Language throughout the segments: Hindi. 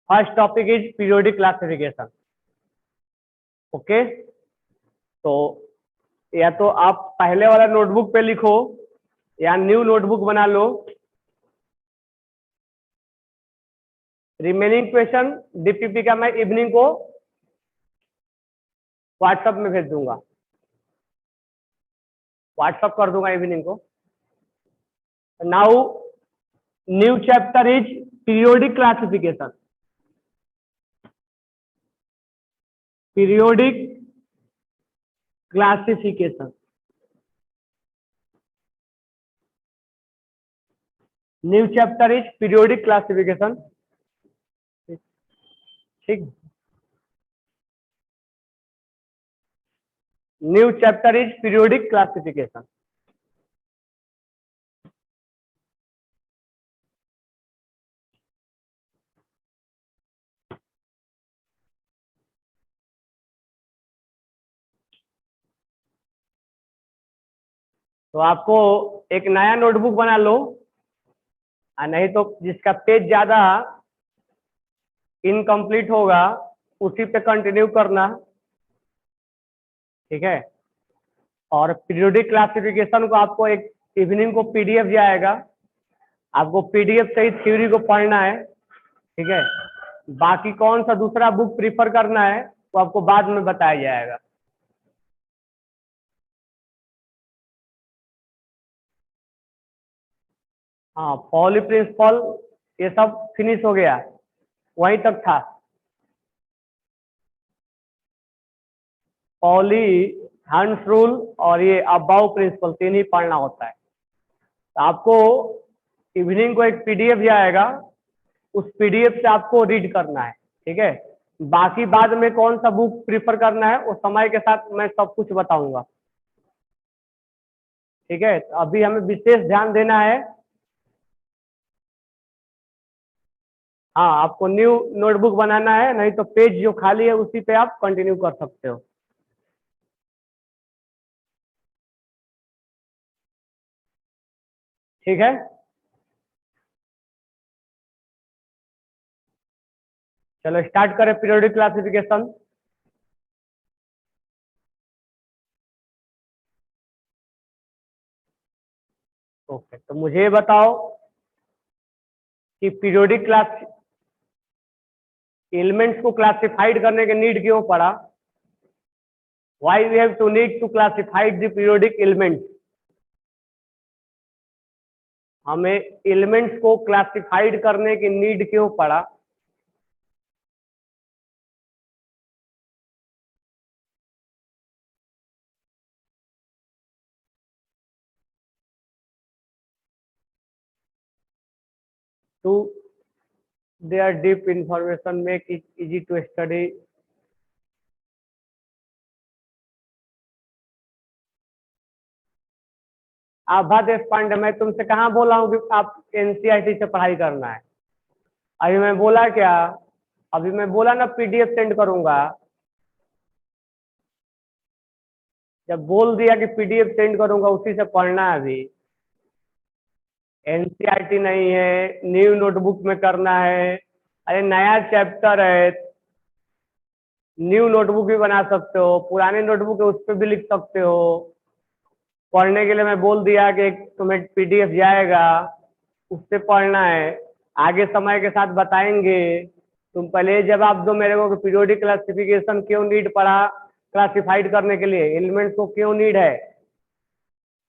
First topic is periodic classification. Okay, तो या तो आप पहले वाला नोटबुक पे लिखो या न्यू नोटबुक बना लो। रिमेनिंग क्वेश्चन डीपीपी का मैं इवनिंग को व्हाट्सएप में भेज दूंगा, व्हाट्सएप कर दूंगा इवनिंग को। Now new chapter is periodic classification. Periodic classification, new chapter is periodic classification. ठीक, new chapter is periodic classification. तो आपको एक नया नोटबुक बना लो, और नहीं तो जिसका पेज ज्यादा इनकम्प्लीट होगा उसी पे कंटिन्यू करना। ठीक है, और पीरियोडिक क्लासिफिकेशन को आपको एक इवनिंग को पीडीएफ जाएगा, आपको पीडीएफ से ही थ्योरी को पढ़ना है। ठीक है, बाकी कौन सा दूसरा बुक प्रीफर करना है वो आपको बाद में बताया जाएगा। हाँ, पॉली प्रिंसिपल ये सब फिनिश हो गया, वहीं तक था। पॉली, हंस रूल और ये अबाउ प्रिंसिपल तीन ही पढ़ना होता है। तो आपको इवनिंग को एक पीडीएफ जाएगा, उस पीडीएफ से आपको रीड करना है। ठीक है, बाकी बाद में कौन सा बुक प्रीफर करना है वो समय के साथ मैं सब कुछ बताऊंगा। ठीक है, तो अभी हमें विशेष ध्यान देना है। हाँ, आपको न्यू नोटबुक बनाना है, नहीं तो पेज जो खाली है उसी पे आप कंटिन्यू कर सकते हो। ठीक है, चलो स्टार्ट करें पीरियोडिक क्लासिफिकेशन। ओके, तो मुझे ये बताओ कि पीरियोडिक क्लास एलिमेंट्स को क्लासिफाइड करने के नीड क्यों पड़ा? Why we have to need to classify the periodic elements? हमें एलिमेंट्स को क्लासिफाइड करने की नीड क्यों पड़ा? To their deep information make it easy to study. आभा देश पांडे, मैं तुमसे कहाँ बोला हूँ कि आप एनसीईआरटी से पढ़ाई करना है? अभी मैं बोला क्या? अभी मैं बोला ना पीडीएफ सेंड करूंगा। जब बोल दिया कि पीडीएफ सेंड करूंगा उसी से पढ़ना है। अभी एनसीईआरटी नहीं है, न्यू नोटबुक में करना है। अरे नया चैप्टर है, न्यू नोटबुक भी बना सकते हो, पुराने नोटबुक है उस पर भी लिख सकते हो। पढ़ने के लिए मैं बोल दिया कि एक तुम्हें पीडीएफ जाएगा, उससे पढ़ना है। आगे समय के साथ बताएंगे। तुम पहले जवाब दो मेरे को कि पीरियोडिक क्लासिफिकेशन क्यों नीड पड़ा, क्लासिफाइड करने के लिए एलिमेंट्स को क्यों नीड है?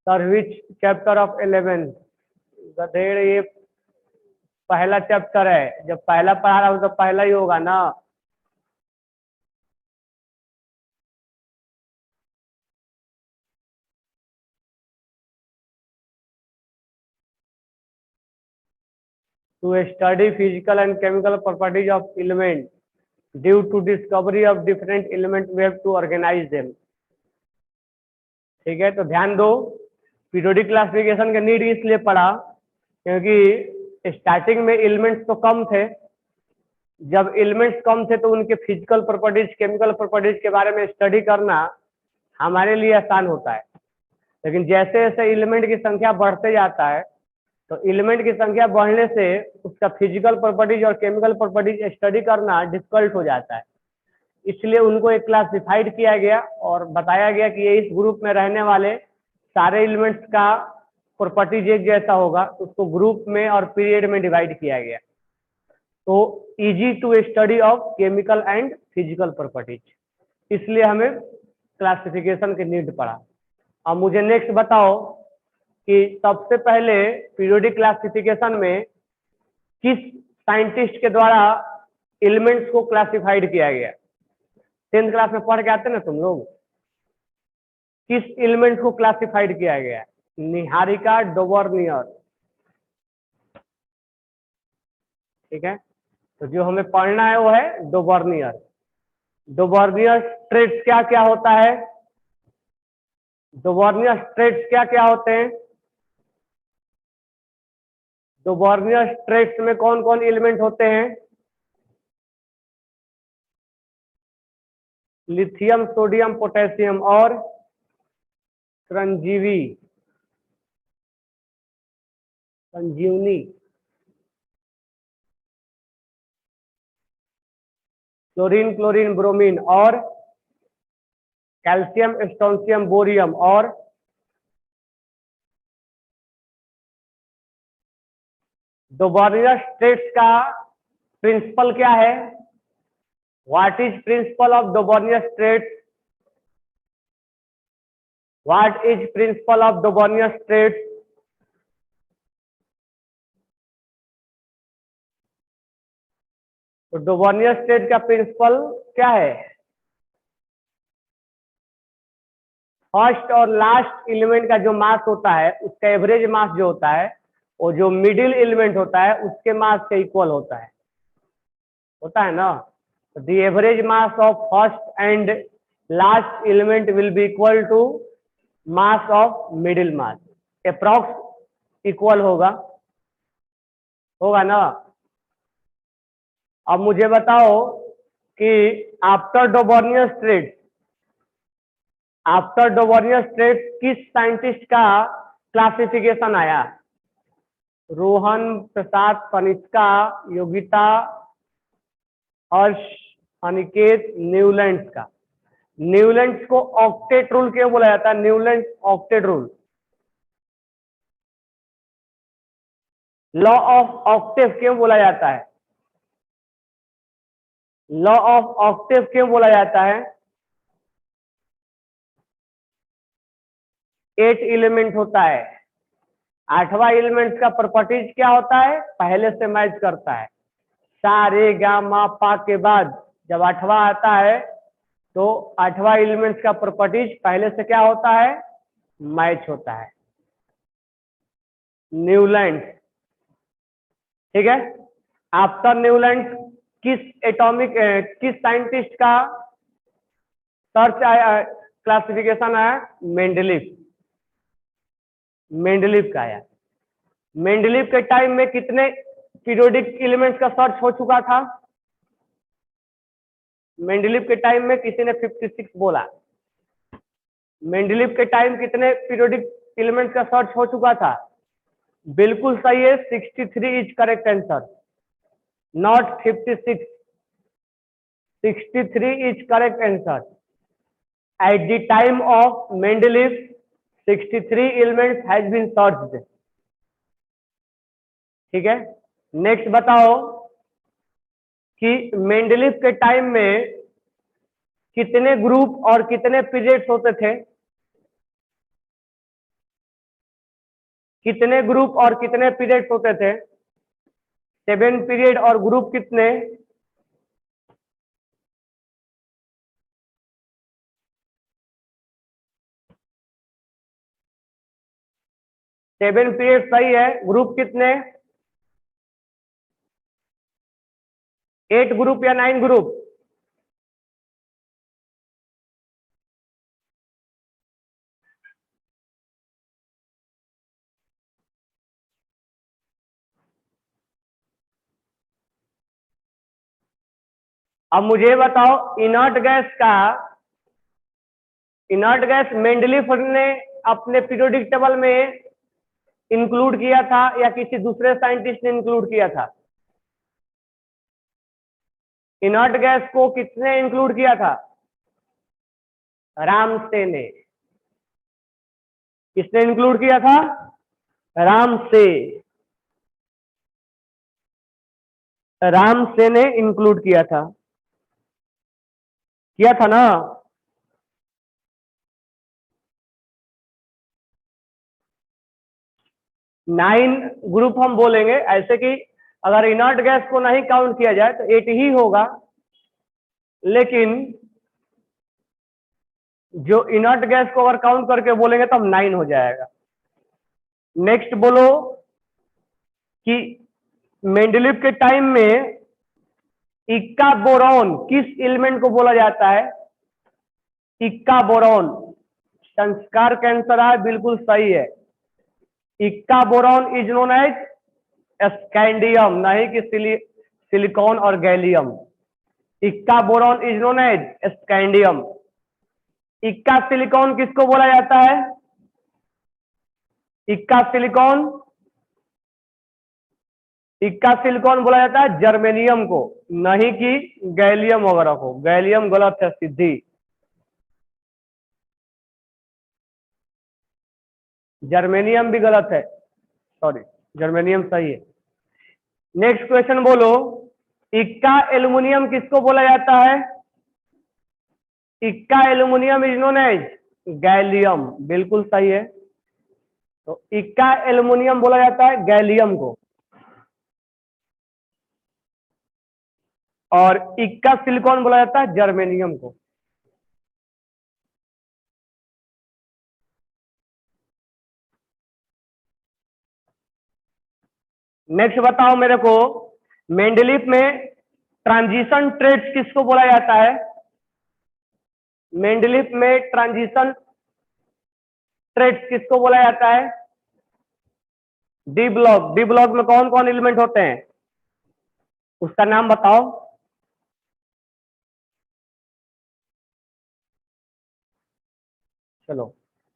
Sir which chapter of 11? गधेड़, ये पहला चैप्टर है। जब पहला पढ़ा रहा हूँ तो पहला ही होगा ना। To study physical and chemical properties of element, due to discovery of different elements we have to organize them. ठीक है, तो ध्यान दो, पीरियोडिक क्लासिफिकेशन का नीड इसलिए पड़ा क्योंकि स्टार्टिंग में एलिमेंट्स तो कम थे। जब एलिमेंट्स कम थे तो उनके फिजिकल प्रॉपर्टीज, केमिकल प्रॉपर्टीज के बारे में स्टडी करना हमारे लिए आसान होता है। लेकिन जैसे जैसे एलिमेंट की संख्या बढ़ते जाता है तो एलिमेंट की संख्या बढ़ने से उसका फिजिकल प्रॉपर्टीज और केमिकल प्रॉपर्टीज स्टडी करना डिफिकल्ट हो जाता है, इसलिए उनको एक क्लासिफाइड किया गया और बताया गया कि ये इस ग्रुप में रहने वाले सारे एलिमेंट्स का प्रॉपर्टीज एक जैसा होगा, उसको ग्रुप में और पीरियड में डिवाइड किया गया। तो easy to study of chemical and physical properties, इसलिए हमें क्लासिफिकेशन की नीड पड़ा। अब मुझे नेक्स्ट बताओ कि सबसे पहले पीरियोडिक क्लासिफिकेशन में किस साइंटिस्ट के द्वारा एलिमेंट्स को क्लासिफाइड किया गया? 10th क्लास में पढ़ के आते ना तुम लोग, किस एलिमेंट्स को क्लासिफाइड किया गया? निहारिका डोबर्नियर। ठीक है, तो जो हमें पढ़ना है वो है डोबर्नियर। डोबर्नियर ट्रेट्स क्या क्या होता है? डोबर्नियर ट्रेट्स क्या क्या होते हैं? डोबर्नियर ट्रेट्स में कौन कौन एलिमेंट होते हैं? लिथियम, सोडियम, पोटेशियम और संजीवनी। क्लोरीन, क्लोरीन, ब्रोमीन और कैल्शियम, स्ट्रोंशियम, बोरियम और डोबर्नियर ट्रेट्स का प्रिंसिपल क्या है? What is principle of Dobereiner triads? What is principle of Dobereiner triads? तो डोबर्नियर ट्रेट का प्रिंसिपल क्या है? फर्स्ट और लास्ट एलिमेंट का जो मास होता है उसका एवरेज मास जो होता है वो जो मिडिल एलिमेंट होता है उसके मास के इक्वल होता है ना। तो the average mass of first and last element will be equal to mass of middle mass, approx equal होगा ना। अब मुझे बताओ कि आफ्टर डोबर्नियर ट्रेट्स किस साइंटिस्ट का क्लासिफिकेशन आया? रोहन, प्रसाद, कनिष्का, योगिता, हर्ष, अनिकेत, न्यूलैंड्स का। न्यूलैंड्स को ऑक्टेट रूल क्यों बोला जाता है? Newlands octet rule, law of octave क्यों बोला जाता है? लॉ ऑफ ऑक्टेव क्यों बोला जाता है? 8 एलिमेंट होता है, 8वां एलिमेंट का प्रॉपर्टीज क्या होता है? पहले से मैच करता है। सा रे गा मा पा के बाद जब 8वां आता है तो 8वां एलिमेंट का प्रॉपर्टीज पहले से क्या होता है? मैच होता है। न्यूलैंड, ठीक है। आफ्टर न्यूलैंड किस साइंटिस्ट का सर्च आया, क्लासिफिकेशन आया? मेंडलीव का आया। मेंडलीव के टाइम में कितने पीरियोडिक एलिमेंट्स का सर्च हो चुका था? मेंडलीव के टाइम में किसी ने 56 बोला। मेंडलीव के टाइम कितने पीरियोडिक एलिमेंट्स का सर्च हो चुका था? बिल्कुल सही है, 63 is correct answer, not 56, 63 is correct answer. At the time of Mendeleev 63 elements has been searched. ठीक है, नेक्स्ट बताओ कि मेंडलीव के टाइम में कितने ग्रुप और कितने पीरियड्स होते थे? कितने ग्रुप और कितने पीरियड्स होते थे? 7 पीरियड और ग्रुप कितने? 7 पीरियड सही है, ग्रुप कितने? 8 ग्रुप या 9 ग्रुप? अब मुझे बताओ इनर्ट गैस मेंडलीव ने अपने पीरियोडिक टेबल में इंक्लूड किया था या किसी दूसरे साइंटिस्ट ने इंक्लूड किया था? इनर्ट गैस को किसने इंक्लूड किया था? रामसे ने। किसने इंक्लूड किया था? रामसे। रामसे ने इंक्लूड किया था ना? 9 ग्रुप हम बोलेंगे ऐसे कि अगर इनर्ट गैस को नहीं काउंट किया जाए तो 8 ही होगा, लेकिन जो इनर्ट गैस को अगर काउंट करके बोलेंगे तो हम 9 हो जाएगा। नेक्स्ट बोलो कि मेंडलीव के टाइम में इक्का बोरॉन किस एलिमेंट को बोला जाता है? इक्का बोरॉन। संस्कार कैंसर है, बिल्कुल सही है। Eka boron is known as scandium, नहीं कि सिलिकॉन और gallium. Eka boron is known as scandium. Eka silicon किसको बोला जाता है? इक्का सिलिकॉन बोला जाता है जर्मेनियम को, नहीं कि गैलियम वगैरह को। गैलियम गलत है सिद्धि। जर्मेनियम भी गलत है, सॉरी, जर्मेनियम सही है। नेक्स्ट क्वेश्चन बोलो, इक्का एल्युमिनियम किसको बोला जाता है? Eka aluminium is known as gallium, बिल्कुल सही है। तो इक्का एल्युमिनियम बोला जाता है गैलियम को, और इक्का सिलिकॉन बोला जाता है जर्मेनियम को। नेक्स्ट बताओ मेरे को, मेंडलीफ में ट्रांजिशन ट्रेड्स किसको बोला जाता है? मेंडलीफ में ट्रांजिशन ट्रेड्स किसको बोला जाता है? D block. डी ब्लॉक में कौन कौन एलिमेंट होते हैं, उसका नाम बताओ। चलो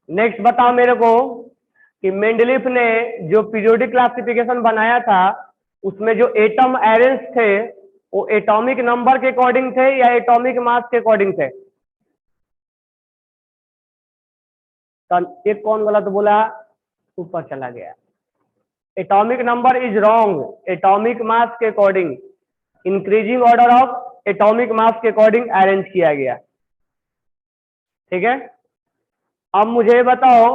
नेक्स्ट बताओ मेरे को कि मेंडलीफ ने जो पीरियोडिक क्लासिफिकेशन बनाया था उसमें जो एटम अरेंज थे वो एटॉमिक नंबर के अकॉर्डिंग थे या एटॉमिक मास के अकॉर्डिंग थे? एक कौन गलत बोला, ऊपर चला गया। Atomic number is wrong, atomic mass के according, increasing order of atomic mass के अकॉर्डिंग अरेंज किया गया। ठीक है, अब मुझे बताओ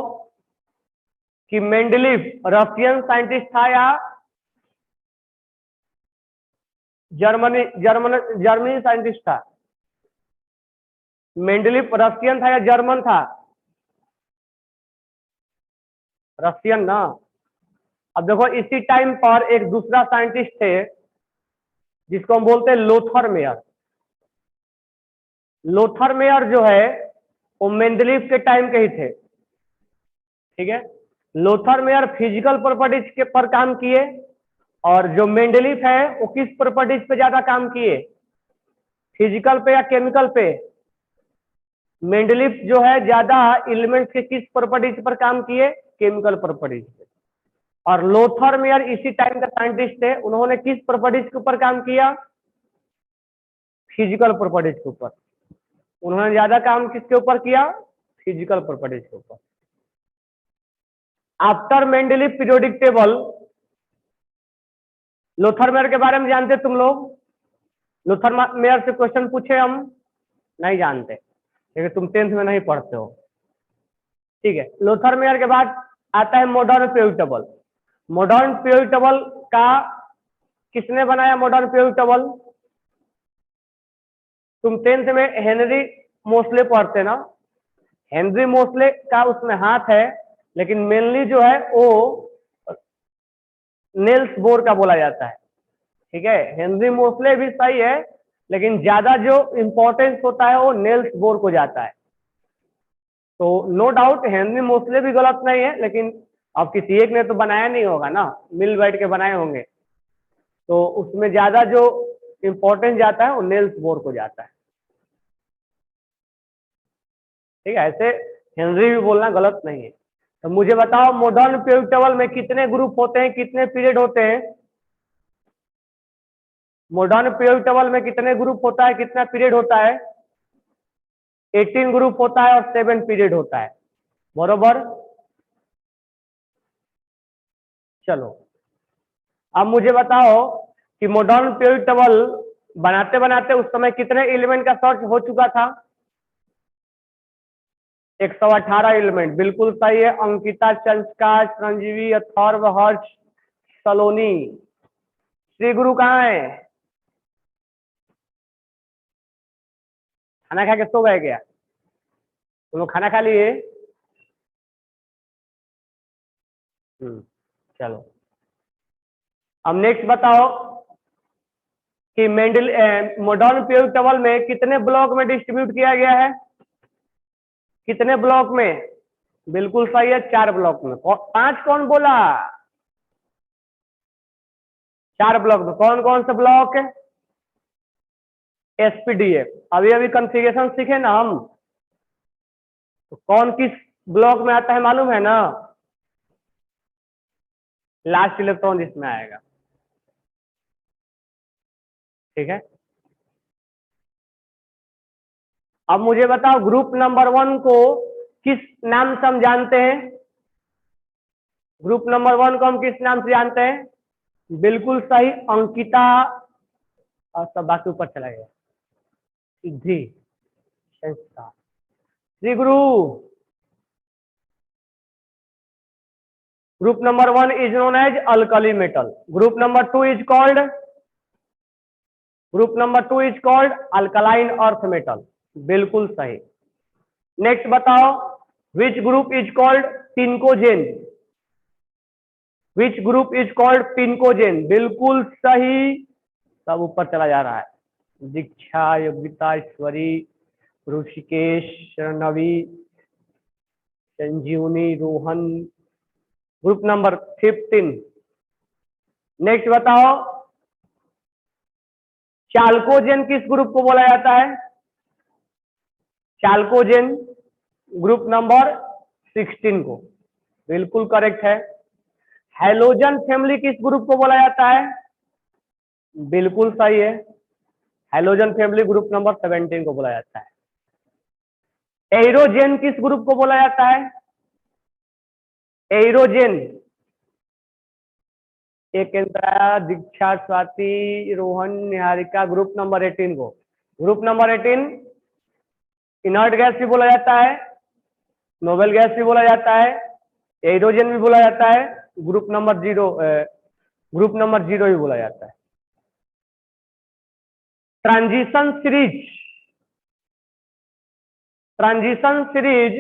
कि मेंडलीफ रशियन साइंटिस्ट था या जर्मनी साइंटिस्ट था? मेंडलीफ रशियन था या जर्मन था? रशियन ना। अब देखो इसी टाइम पर एक दूसरा साइंटिस्ट थे जिसको हम बोलते हैं लोथर मेयर। लोथर मेयर जो है वो मेंडलीफ के टाइम के ही थे। ठीक है, लोथर मेयर फिजिकल प्रॉपर्टीज के पर काम किए, और जो मेंडलीफ है वो किस प्रॉपर्टीज पे ज्यादा काम किए, फिजिकल पे या केमिकल पे? मेंडलीफ जो है ज्यादा एलिमेंट्स के किस प्रॉपर्टीज पर काम किए, केमिकल प्रॉपर्टीज पे। और लोथर मेयर इसी टाइम का साइंटिस्ट थे, उन्होंने किस प्रॉपर्टीज के ऊपर काम किया, फिजिकल प्रॉपर्टीज के ऊपर। उन्होंने ज्यादा काम किसके ऊपर किया, फिजिकल प्रॉपर्टीज के ऊपर। After Mendeleev periodic table, Lothar Meyer के बारे में जानते तुम लोग? लोथर मेयर से क्वेश्चन पूछे हम? नहीं जानते, क्योंकि तुम 10th में नहीं पढ़ते हो। ठीक है, लोथर मेयर के बाद आता है modern periodic table. Modern periodic table का किसने बनाया? मॉडर्न पीरियोडिक टेबल तुम 10th में हेनरी मोस्ले पढ़ते ना, हेनरी मोस्ले का उसमें हाथ है, लेकिन मेनली जो है वो नेल्स बोर का बोला जाता है। ठीक है, हेनरी मोस्ले भी सही है, लेकिन ज्यादा जो इंपॉर्टेंस होता है वो नेल्स बोर को जाता है। तो नो डाउट हेनरी मोस्ले भी गलत नहीं है, लेकिन अब किसी एक ने तो बनाया नहीं होगा ना, मिल बैठ के बनाए होंगे, तो उसमें ज्यादा जो इंपॉर्टेंस जाता है वो नेल्स बोर को जाता है। ठीक है, ऐसे हेनरी भी बोलना गलत नहीं है। तो मुझे बताओ मॉडर्न पीरियोडिक टेबल में कितने ग्रुप होते हैं, कितने पीरियड होते हैं? मॉडर्न पीरियोडिक टेबल में कितने ग्रुप होता है, कितना पीरियड होता है? 18 ग्रुप होता है और 7 पीरियड होता है, बरोबर। चलो अब मुझे बताओ कि मॉडर्न पीरियोडिक टेबल बनाते बनाते उस समय कितने एलिमेंट का सर्च हो चुका था? 118 एलिमेंट, बिल्कुल सही है। अंकिता, चंचका, संजीवी, अथर्व, हर्ष, सलोनी। श्री गुरु कहाँ है? खाना खा के सो गए क्या? तुम लोग खाना खा लिए? चलो अब नेक्स्ट बताओ कि मेंडल मॉडर्न पीरियोडिक टेबल में कितने ब्लॉक में डिस्ट्रीब्यूट किया गया है? कितने ब्लॉक में? बिल्कुल सही है, 4 ब्लॉक में। 5 कौन बोला? 4 ब्लॉक में। कौन कौन से ब्लॉक? एसपीडीएफ। अभी अभी कॉन्फ़िगरेशन सीखे ना हम, तो कौन किस ब्लॉक में आता है मालूम है ना? लास्ट इलेक्ट्रॉन इसमें आएगा, ठीक है। अब मुझे बताओ ग्रुप नंबर 1 को किस नाम से हम जानते हैं? ग्रुप नंबर 1 को हम किस नाम से जानते हैं? बिल्कुल सही, अंकिता। और सब बाकी ऊपर चला गया। सिद्धि, संस्था, श्री गुरु। Group number 1 is known as alkali metal. Group number 2 is called alkaline earth metal. बिल्कुल सही। नेक्स्ट बताओ which group is called pincogen? Which group is called pincogen? बिल्कुल सही, सब ऊपर चला जा रहा है। Diksha, Yogita, Ishwari, Rishikesh, Sharanvi, Sanjivani, Rohan. Group number 15। Next बताओ चाल्कोजेन किस ग्रुप को बोला जाता है? चाल्कोजेन ग्रुप नंबर 16 को, बिल्कुल करेक्ट है। हैलोजन फैमिली किस ग्रुप को बोला जाता है? बिल्कुल सही है, हैलोजन फैमिली ग्रुप नंबर 17 को बोला जाता है। एरोजेन किस ग्रुप को बोला जाता है? एरोजेन, एक दीक्षा, स्वाति, रोहन, निहारिका, ग्रुप नंबर 18 को। ग्रुप नंबर 18 इनर्ट गैस भी बोला जाता है, नोबेल गैस भी बोला जाता है, एरोजन भी बोला जाता है, ग्रुप नंबर 0 भी बोला जाता है। ट्रांजिशन सीरीज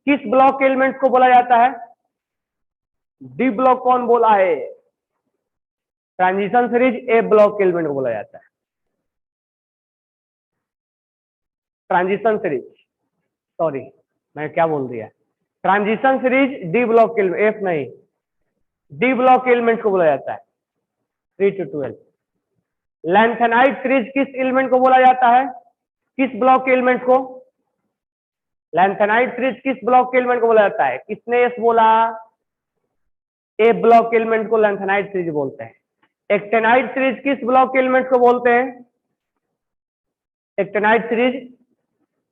किस ब्लॉक एलिमेंट को बोला जाता है? डी ब्लॉक कौन बोला है? Transition series A block element को बोला जाता है। ट्रांजिशन सीरीज, सॉरी मैं क्या बोल दिया, transition series D block element, F नहीं, डी ब्लॉक एलिमेंट को बोला जाता है। 3 to 12। लैंथेनाइट सीरीज किस एलिमेंट को बोला जाता है? किस ब्लॉक एलिमेंट को? लैंथेनाइट सीरीज किस ब्लॉक एलिमेंट को बोला जाता है? किसने एस बोला? ए ब्लॉक एलिमेंट को लैंथेनाइट सीरीज बोलते हैं। एक्टेनाइट सीरीज किस ब्लॉक एलिमेंट को बोलते हैं? Actinide series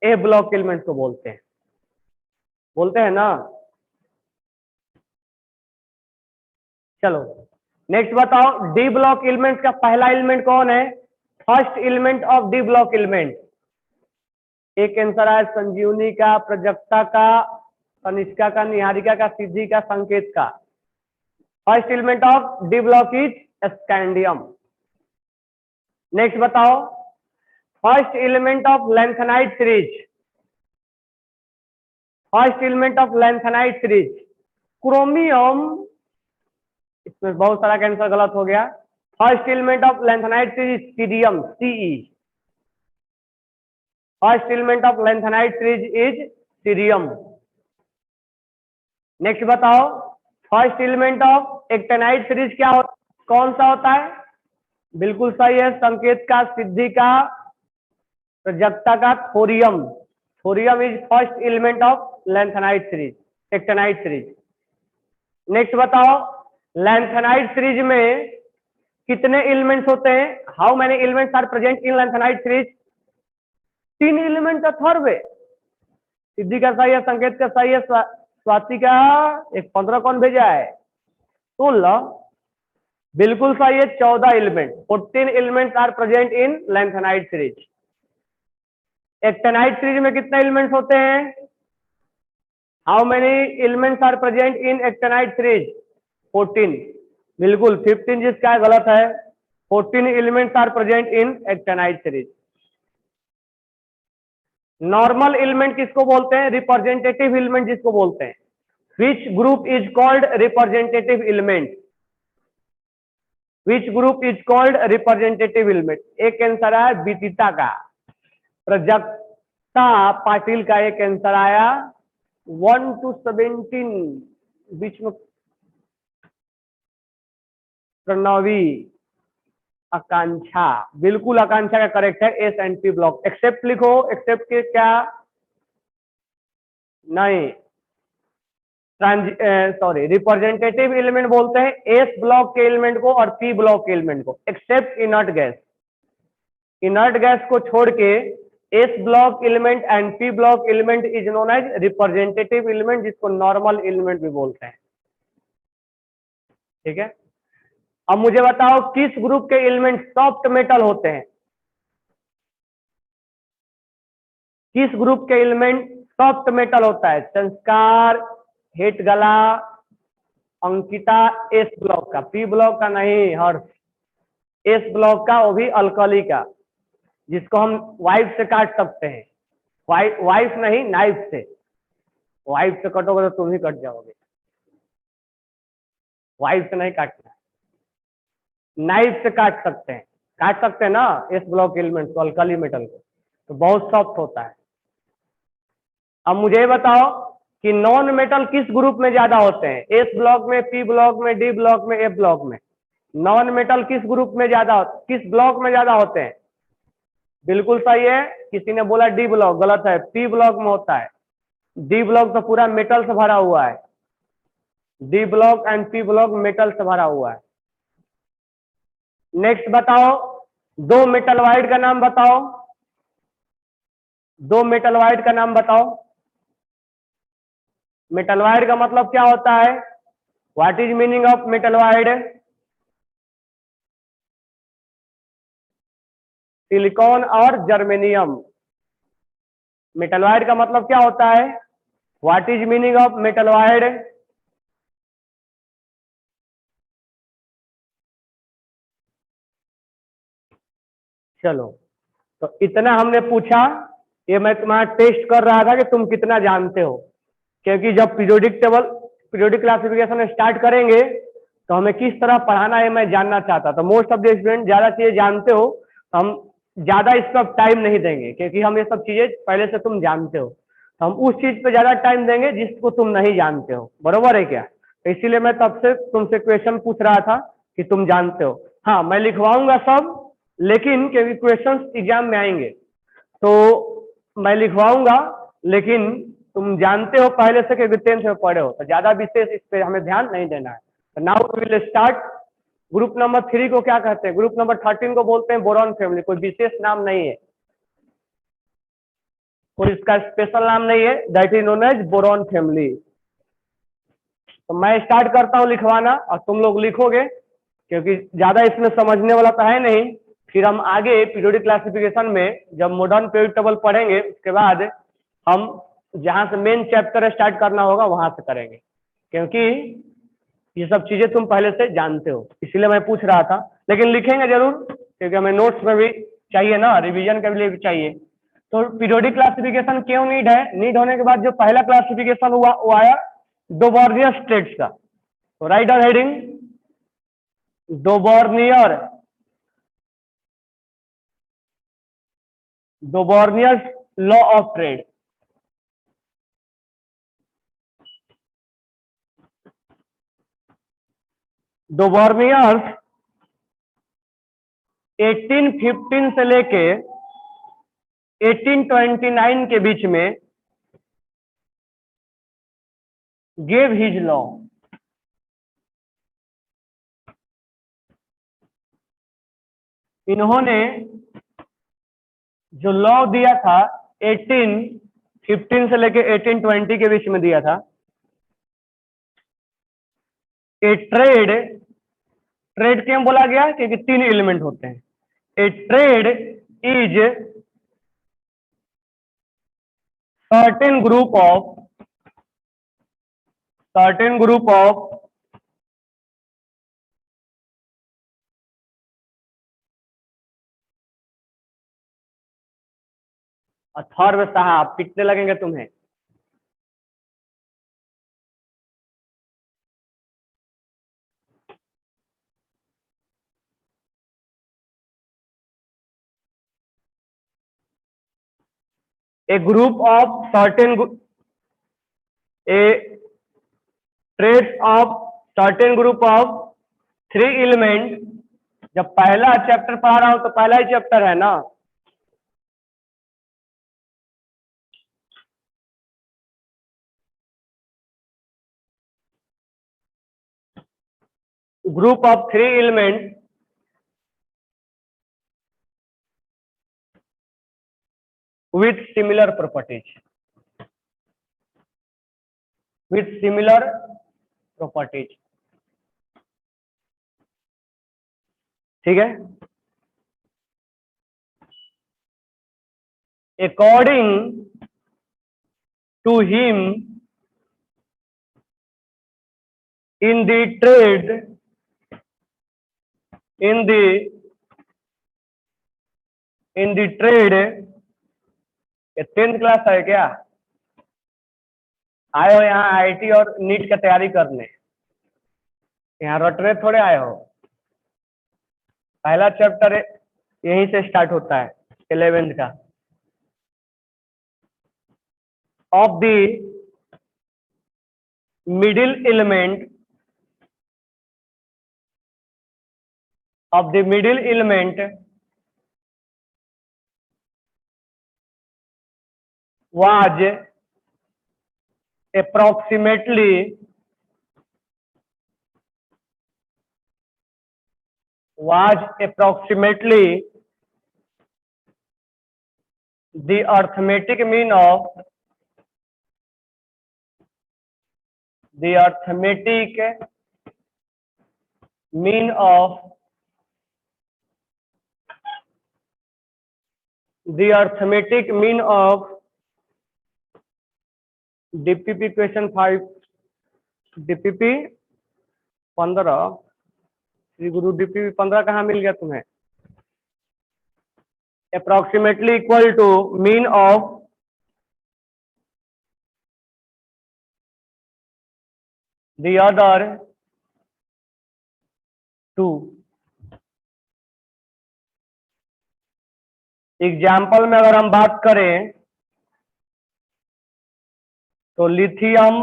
A block element को बोलते हैं ना। चलो नेक्स्ट बताओ डी ब्लॉक एलिमेंट का पहला एलिमेंट कौन है? First element of D block element. एक आंसर है संजीवनी का, प्रजक्ता का, कनिष्का का, निहारिका का, सिद्धि का, संकेत का। First element of D block is scandium. Next बताओ first element of lanthanide series. First element of lanthanide series chromium. इसमें बहुत सारा आंसर गलत हो गया। First element of lanthanide series cerium, C E. First element of lanthanide series is cerium. Next बताओ first element of actinide series क्या होता, कौन सा होता है? बिल्कुल सही है, संकेत का, सिद्धि का, प्रजक्ता का, thorium. Thorium is first element of lanthanide series. Actinide series. Next बताओ, लैंथेनाइट सीरीज में कितने एलिमेंट्स होते हैं? How many elements are present in lanthanide series? 3 element Atharva. सिद्धि का सही है, संकेत का सही है, स्वाति का एक 15 कौन भेजा है? 16 बिल्कुल सही है। 14 element, 14 elements are present in lanthanide series. Actinide series में कितने एलिमेंट्स होते हैं? How many elements are present in actinide series? 14 बिल्कुल। 15 जिसका गलत है। 14 elements are present in actinide series. Normal element किसको बोलते हैं? रिप्रेजेंटेटिव एलिमेंट जिसको बोलते हैं। Which group is called representative element? Which group is called representative element? एक आंसर है विदिता का, प्रजक्ता पाटिल का एक आंसर आया। 1 to 17 बीच में प्रणवी, आकांक्षा, बिल्कुल आकांक्षा का करेक्ट है। S and P block. Except लिखो, एक्सेप्ट के क्या नहीं, सॉरी, रिप्रेजेंटेटिव एलिमेंट बोलते हैं एस ब्लॉक के एलिमेंट को और पी ब्लॉक के एलिमेंट को, except inert gas. Inert gas को छोड़ के S block element and P block element is known as representative element, जिसको नॉर्मल एलिमेंट भी बोलते हैं। ठीक है, अब मुझे बताओ किस ग्रुप के एलिमेंट सॉफ्ट मेटल होते हैं? किस ग्रुप के एलिमेंट सॉफ्ट मेटल होता है? संस्कार, हिट गला, अंकिता एस ब्लॉक का, पी ब्लॉक का नहीं हर्ष, एस ब्लॉक का, वो भी अल्कली का, जिसको हम वाइफ से काट सकते हैं। वाइफ नहीं, नाइफ से। वाइफ से कटोगे तो तुम ही कट जाओगे, वाइफ से नहीं काटना, नाइफ से काट सकते हैं। काट सकते हैं ना एस ब्लॉक एलिमेंट को, अल्कली मेटल को, तो बहुत सॉफ्ट होता है। अब मुझे बताओ कि नॉन मेटल किस ग्रुप में ज्यादा होते हैं? एस ब्लॉक में, पी ब्लॉक में, डी ब्लॉक में, एफ ब्लॉक में? नॉन मेटल किस ग्रुप में ज्यादा, किस ब्लॉक में ज्यादा होते हैं? बिल्कुल सही है। किसी ने बोला डी ब्लॉक, गलत है, पी ब्लॉक में होता है। डी ब्लॉक तो पूरा मेटल से भरा हुआ है। D block and P block metal से भरा हुआ है। नेक्स्ट बताओ, 2 मेटलवाइड का नाम बताओ। 2 मेटलवाइड का नाम बताओ। मेटलवाइड का मतलब क्या होता है? What is meaning of metalloid? Silicon और जर्मेनियम। मेटलवाइड का मतलब क्या होता है? What is meaning of metalloid? चलो, तो इतना हमने पूछा। ये मैं तुम्हारा टेस्ट कर रहा था कि तुम कितना जानते हो, क्योंकि जब periodic table, periodic classification start करेंगे तो हमें किस तरह पढ़ाना है मैं जानना चाहता था। मोस्ट ऑफ द स्टूडेंट ज्यादा चीजें जानते हो, तो हम ज्यादा इस पर टाइम नहीं देंगे, क्योंकि हम ये सब चीजें पहले से तुम जानते हो। तो हम उस चीज पे ज्यादा टाइम देंगे जिसको तुम नहीं जानते हो। बरोबर है क्या? तो इसीलिए मैं तब से तुमसे क्वेश्चन पूछ रहा था कि तुम जानते हो। हाँ, मैं लिखवाऊंगा सब, लेकिन क्योंकि क्वेश्चन एग्जाम में आएंगे तो मैं लिखवाऊंगा, लेकिन तुम जानते हो पहले से कि 10th में पढ़े हो, तो ज्यादा विशेष इस पे हमें ध्यान नहीं देना है। तो now we will start. Group number 3 को क्या कहते हैं? ग्रुप नंबर 13 को बोलते हैं बोरॉन फैमिली। कोई विशेष नाम नहीं है, कोई इसका स्पेशल नाम नहीं है, that is known as boron family. तो मैं स्टार्ट करता हूँ लिखवाना और तुम लोग लिखोगे, क्योंकि ज्यादा इसमें समझने वाला तो है नहीं। फिर हम आगे पीरियोडिक क्लासिफिकेशन में जब मॉडर्न पीरियोडिक टेबल पढ़ेंगे, उसके बाद हम जहां से मेन चैप्टर स्टार्ट करना होगा वहां से करेंगे, क्योंकि ये सब चीजें तुम पहले से जानते हो, इसलिए मैं पूछ रहा था। लेकिन लिखेंगे जरूर, क्योंकि हमें नोट्स में भी चाहिए ना, रिवीजन के लिए भी चाहिए। तो पीरियोडिक क्लासिफिकेशन क्यों नीड है? नीड होने के बाद जो पहला क्लासिफिकेशन हुआ वो आया डोबॉर्नियर स्टेट्स का। तो write down heading Dobereiner, Dobereiner law of triad. Dobereiner's 1815 से लेके 1829 के बीच में gave his law। इन्होंने जो लॉ दिया था 1815 से लेके 1820 के बीच में दिया था। ए ट्रेड, ट्रेड क्यों बोला गया? क्योंकि 3 एलिमेंट होते हैं। A triad is certain group of Atharva साहब कितने लगेंगे तुम्हें? A group of certain, a triads of certain group of 3 element. जब पहला चैप्टर पढ़ा रहा हूं तो पहला ही चैप्टर है ना। Group of 3 element with similar properties, with similar properties। ठीक है। according to him in the trade, in the trade, ये 10th क्लास है क्या? आए हो यहाँ आईआईटी और नीट की तैयारी करने? यहाँ रटने थोड़े आए हो। पहला चैप्टर यहीं से स्टार्ट होता है 11th का। Of the middle element, of the middle element was approximately the arithmetic mean of the arithmetic mean of the arithmetic mean of DPP question 5 DPP 15 Shri Guru DPP 15 कहाँ मिल गया तुम्हें? approximately equal to mean of the other two। Example में अगर हम बात करें तो लिथियम,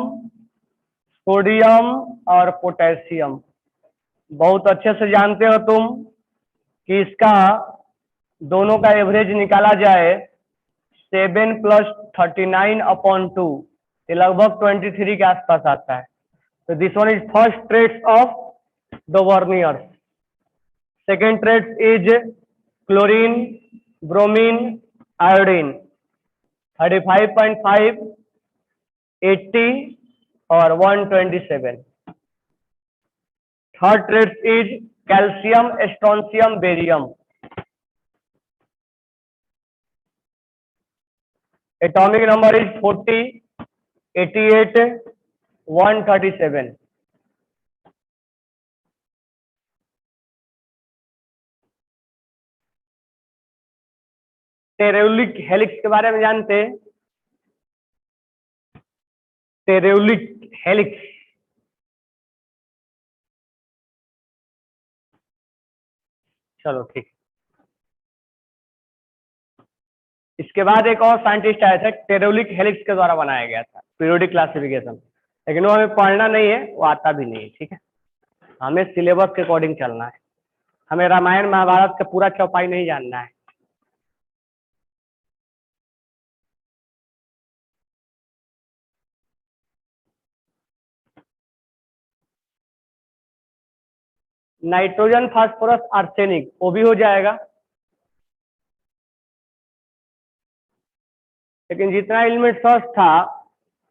सोडियम और पोटेशियम बहुत अच्छे से जानते हो तुम कि इसका दोनों का एवरेज निकाला जाए 7 + 39/2, ये लगभग 23 के आसपास आता है। तो this one is first triads of the Dobereiners. Second triads is chlorine, bromine, iodine 35.5, 80 और 127। Third triads is calcium, strontium, barium. Atomic number is 40, 88, 137। Telluric helix के बारे में जानते हैं? टेरेउलिक हेलिक्स चलो ठीक। इसके बाद एक और साइंटिस्ट आया था, टेरेउलिक हेलिक्स के द्वारा बनाया गया था पीरियोडिक क्लासिफिकेशन, लेकिन वो हमें पढ़ना नहीं है, वो आता भी नहीं है। ठीक है, हमें सिलेबस के अकॉर्डिंग चलना है, हमें रामायण महाभारत का पूरा चौपाई नहीं जानना है। नाइट्रोजन, फास्फोरस, आर्सेनिक, वो भी हो जाएगा। लेकिन जितना एलिमेंट सर्च था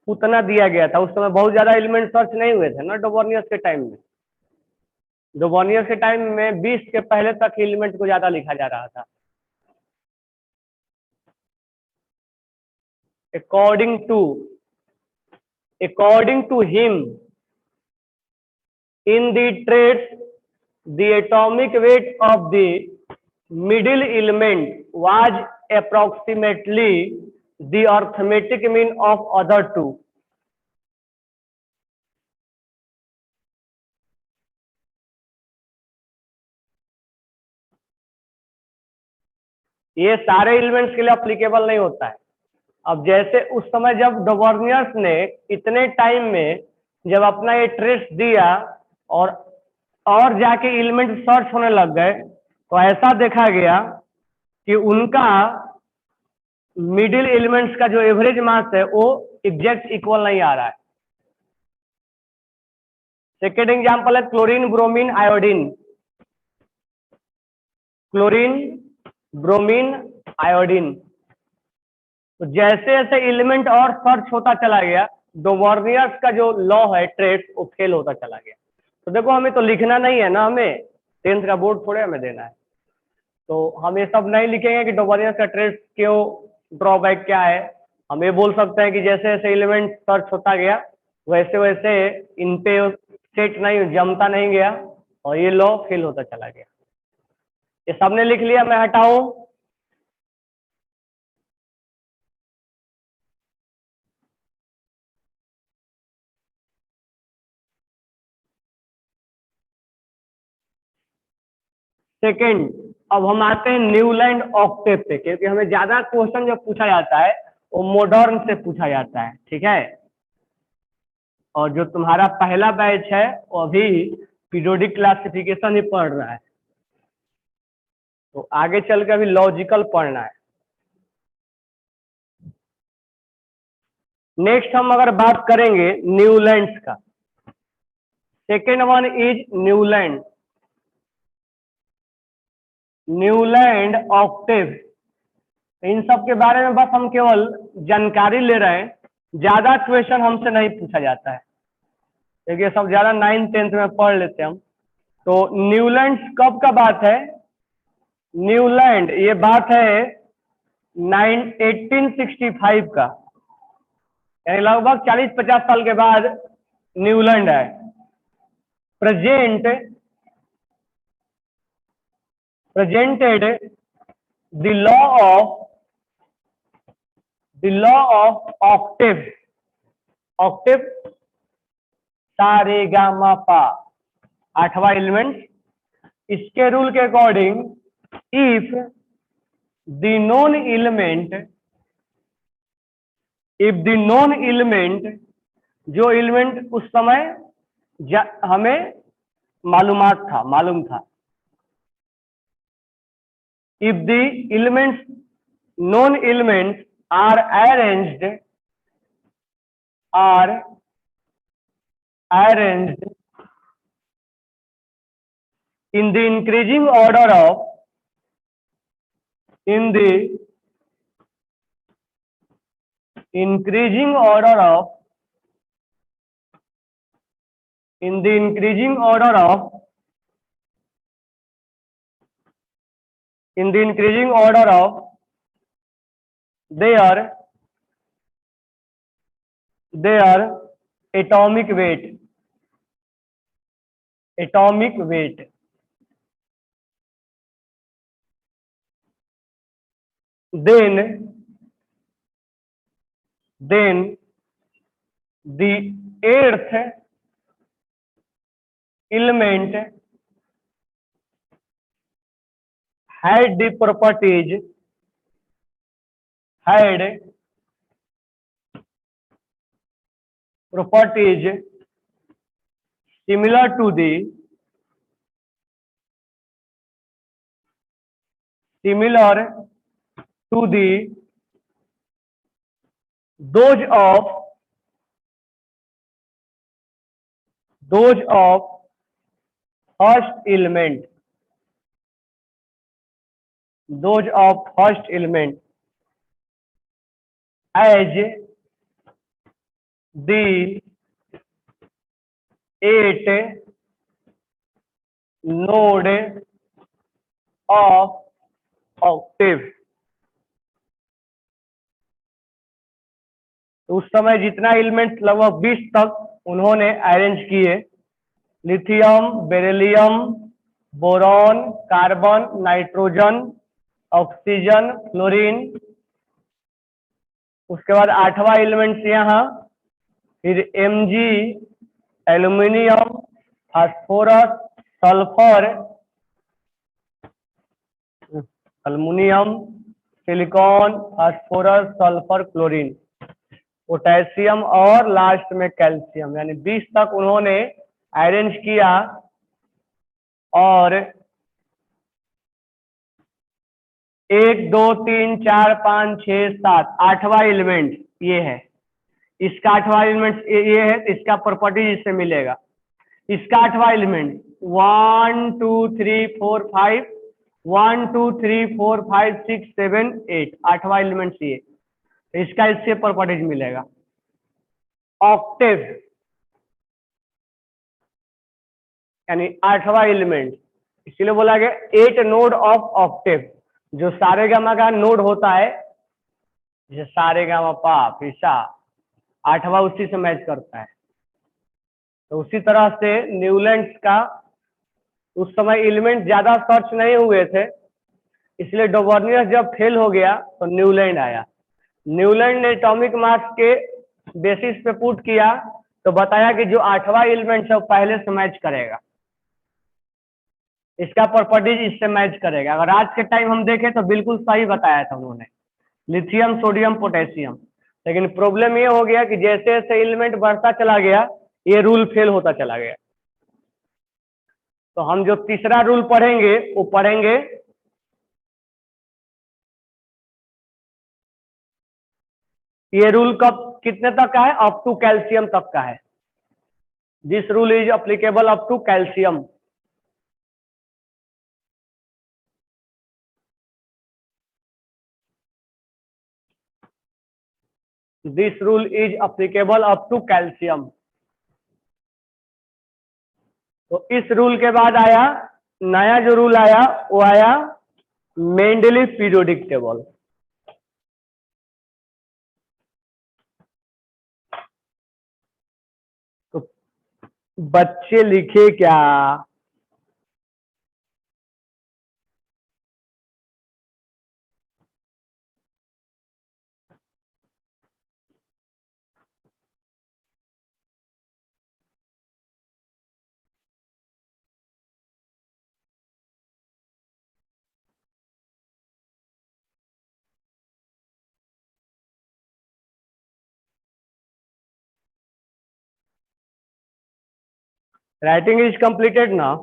उतना दिया गया था। उस समय बहुत ज्यादा एलिमेंट सर्च नहीं हुए थे ना डोबर्नियस के टाइम में। डोबर्नियस के टाइम में 20 के पहले तक एलिमेंट को ज्यादा लिखा जा रहा था। according to him, in the traits, the atomic weight of the middle element was approximately the arithmetic mean of other two. ये सारे एलिमेंट्स के लिए अप्लीकेबल नहीं होता है। अब जैसे उस समय जब डोबर्नियस ने इतने टाइम में जब अपना ये ट्रेस दिया और जाके एलिमेंट सर्च होने लग गए, तो ऐसा देखा गया कि उनका मिडिल एलिमेंट्स का जो एवरेज मास है वो एग्जैक्ट इक्वल नहीं आ रहा है। सेकेंड एग्जांपल है chlorine, bromine, iodine. Chlorine, bromine, iodine. तो जैसे जैसे एलिमेंट और सर्च होता चला गया, डोबर्नियस का जो लॉ है ट्रेस वो फेल होता चला गया। तो देखो हमें तो लिखना नहीं है ना, हमें 10th का बोर्ड थोड़े हमें देना है। तो हम ये सब नहीं लिखेंगे कि डोबर्नियस का ट्रेस क्यों, ड्रॉबैक क्या है। हम ये बोल सकते हैं कि जैसे जैसे एलिमेंट सर्च होता गया वैसे वैसे इन पे सेट नहीं जमता नहीं गया और ये लॉ फेल होता चला गया। ये सबने लिख लिया, मैं हटाऊं? सेकेंड, अब हम आते हैं न्यूलैंड ऑक्टेव पे, क्योंकि हमें ज्यादा क्वेश्चन जो पूछा जाता है वो मॉडर्न से पूछा जाता है, ठीक है। और जो तुम्हारा पहला बैच है वो अभी पीरियोडिक क्लासिफिकेशन ही पढ़ रहा है, तो आगे चल के अभी लॉजिकल पढ़ना है। नेक्स्ट हम अगर बात करेंगे न्यूलैंड्स का, second one is Newland, Newland octave. इन सब के बारे में बस हम केवल जानकारी ले रहे हैं, ज्यादा क्वेश्चन हमसे नहीं पूछा जाता है क्योंकि ये सब ज्यादा 9th 10th में पढ़ लेते हैं हम। तो न्यूलैंड कब का बात है? न्यूलैंड ये बात है 1865 का, यानी लगभग 40-50 साल के बाद न्यूलैंड है। presented the law of octave सा रे गा मा पा, 8वां एलिमेंट। इसके रूल के according if the non element जो एलिमेंट उस समय हमें मालूम था, if the known elements are arranged in the increasing order of their atomic weight, then the eighth element had the properties similar to those of first element, those of first element as the 8 node of octave। तो उस समय जितना एलिमेंट लगभग 20 तक उन्होंने अरेंज किए, lithium, beryllium, boron, carbon, nitrogen, oxygen, fluorine. उसके बाद 8वां एलिमेंट यहाँ, फिर Mg, aluminium, phosphorus, sulphur, aluminium, silicon, phosphorus, sulphur, chlorine, potassium और लास्ट में कैल्शियम। यानी 20 तक उन्होंने अरेंज किया। और 1 2 3 4 5 6 7 8वां एलिमेंट ये है। इसका 8वां एलिमेंट ये है, तो इसका प्रॉपर्टीज इससे मिलेगा। इसका 8वां एलिमेंट 1 2 3 4 5 1 2 3 4 5 6 7 8 8वां एलिमेंट ये, तो इसका इससे प्रॉपर्टीज मिलेगा। ऑक्टेव यानी 8वां एलिमेंट, इसीलिए बोला गया 8 नोड ऑफ ऑक्टेव। जो सारेगामा का नोड होता है, जैसे सारेगामा पा फिसा, 8वां उसी से मैच करता है। तो उसी तरह से न्यूलैंड्स का उस समय एलिमेंट ज्यादा सर्च नहीं हुए थे, इसलिए डोबर्नियस जब फेल हो गया तो न्यूलैंड आया। न्यूलैंड ने एटॉमिक मास के बेसिस पे पुट किया, तो बताया कि जो 8वां एलिमेंट है वो पहले से मैच करेगा, इसका प्रॉपर्टीज इससे मैच करेगा। अगर आज के टाइम हम देखें तो बिल्कुल सही बताया था उन्होंने, लिथियम, सोडियम, पोटेशियम। लेकिन प्रॉब्लम ये हो गया कि जैसे जैसे एलिमेंट बढ़ता चला गया, ये रूल फेल होता चला गया। तो हम जो तीसरा रूल पढ़ेंगे वो पढ़ेंगे, ये रूल कब कितने तक का है? अप टू कैल्शियम तक का है। This rule is applicable up to calcium. This rule is applicable up to calcium. तो इस रूल के बाद आया नया जो रूल आया, वो आया मेंडलीव पीरियोडिक टेबल। तो बच्चे लिखे क्या? राइटिंग इज कंप्लीटेड ना?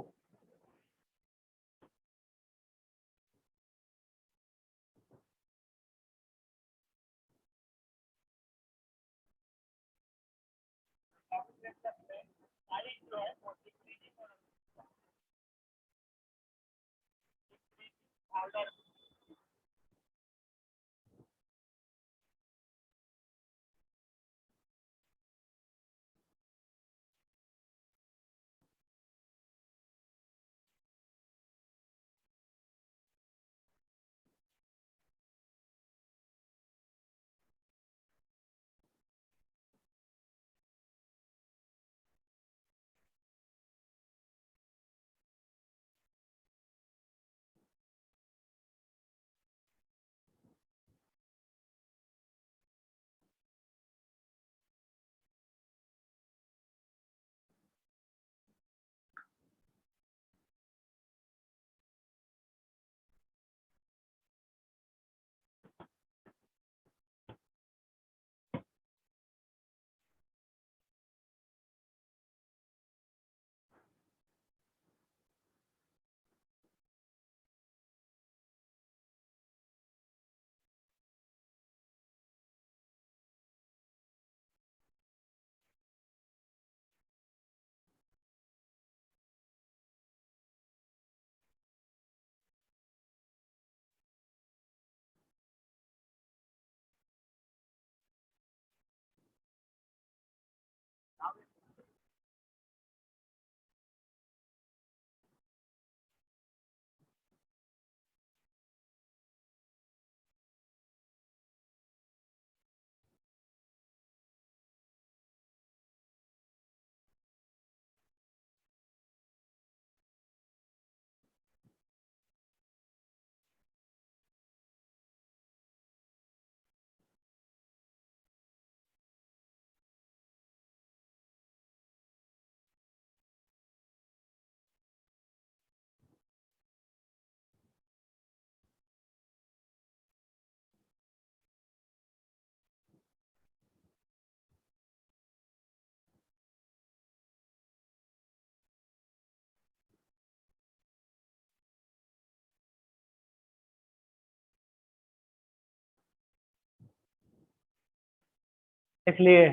इसलिए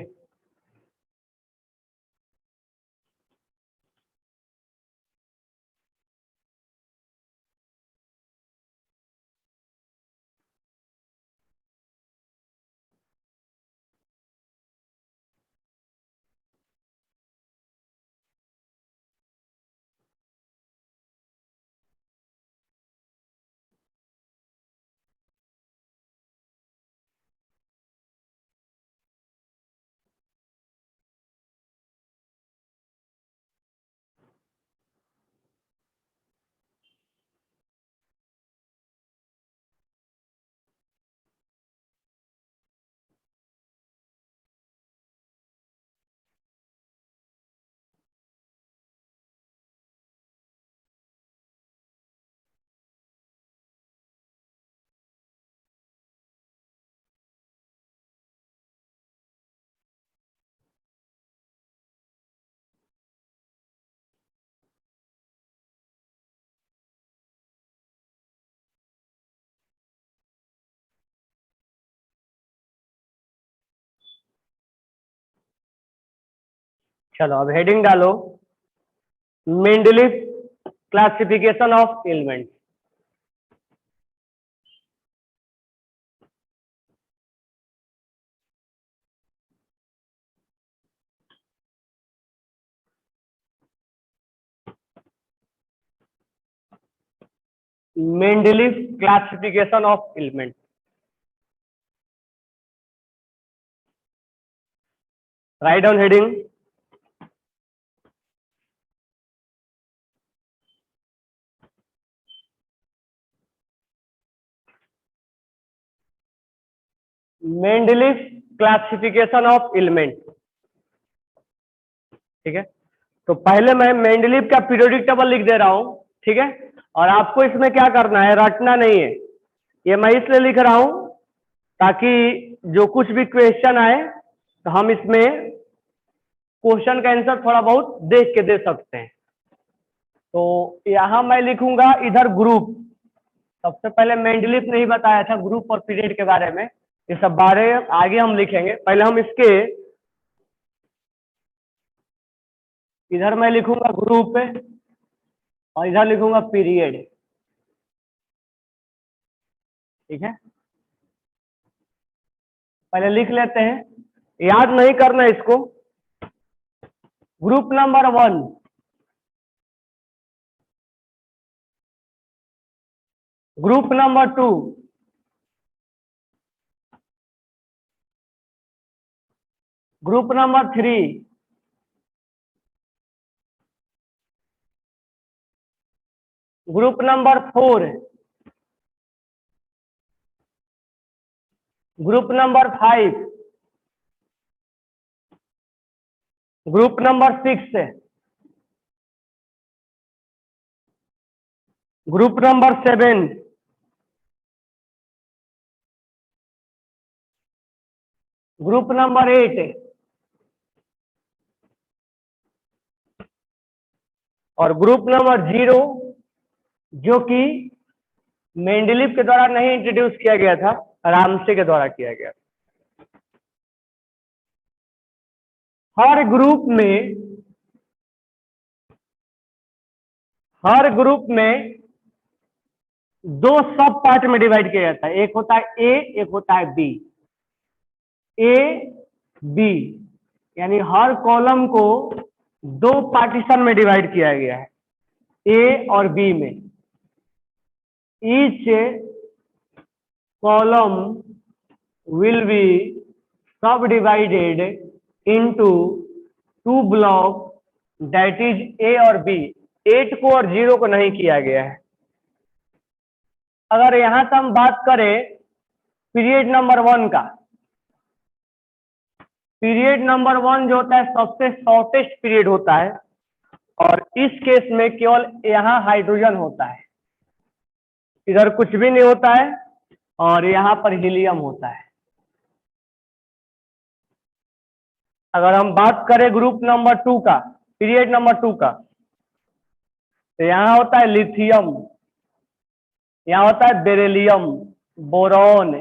चलो अब हेडिंग डालो, Mendeleev classification of element. Mendeleev classification of element. Right down heading, Mendeleev classification of element. ठीक है, तो पहले मैं मेंडलीव का पीरियोडिक टेबल लिख दे रहा हूं। ठीक है, और आपको इसमें क्या करना है, रटना नहीं है। ये मैं इसलिए लिख रहा हूं ताकि जो कुछ भी क्वेश्चन आए तो हम इसमें क्वेश्चन का आंसर थोड़ा बहुत देख के दे सकते हैं। तो यहां मैं लिखूंगा इधर ग्रुप। सबसे पहले मेंडलीव ने ही बताया था ग्रुप और पीरियड के बारे में, ये सब बारे आगे हम लिखेंगे। पहले हम इसके इधर मैं लिखूंगा ग्रुप और इधर लिखूंगा पीरियड। ठीक है, पहले लिख लेते हैं, याद नहीं करना इसको। Group number 1, group number 2, group number 3, group number 4, group number 5, group number 6, group number 7, group number 8 और ग्रुप नंबर 0 जो कि मेंडलीव के द्वारा नहीं इंट्रोड्यूस किया गया था, रामसे के द्वारा किया गया। हर ग्रुप में दो सब पार्ट में डिवाइड किया जाता है, एक होता है ए, एक होता है बी। ए बी यानी हर कॉलम को दो पार्टीशन में डिवाइड किया गया है, ए और बी में। ईच कॉलम विल बी सब divided into two block, that is a और बी। 8 को और 0 को नहीं किया गया है। अगर यहां से हम बात करें पीरियड नंबर 1 का, पीरियड नंबर 1 जो होता है सबसे शॉर्टेस्ट पीरियड होता है, और इस केस में केवल यहां हाइड्रोजन होता है, इधर कुछ भी नहीं होता है, और यहां पर हीलियम होता है। अगर हम बात करें ग्रुप नंबर 2 का, पीरियड नंबर 2 का, तो यहां होता है लिथियम, यहां होता है beryllium, boron,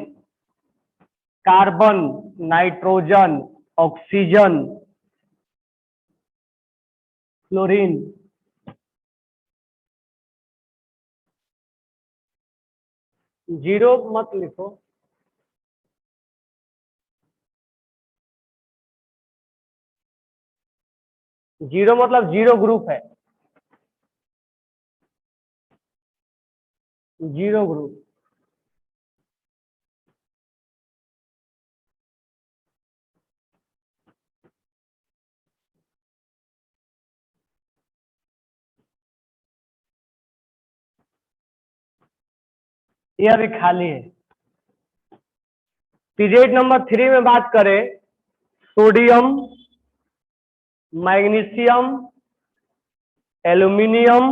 carbon, nitrogen, oxygen, chlorine. Zero मत लिखो। जीरो मतलब जीरो ग्रुप है, जीरो ग्रुप। ये अभी खाली है। पीरियड नंबर 3 में बात करें, sodium, magnesium, aluminium,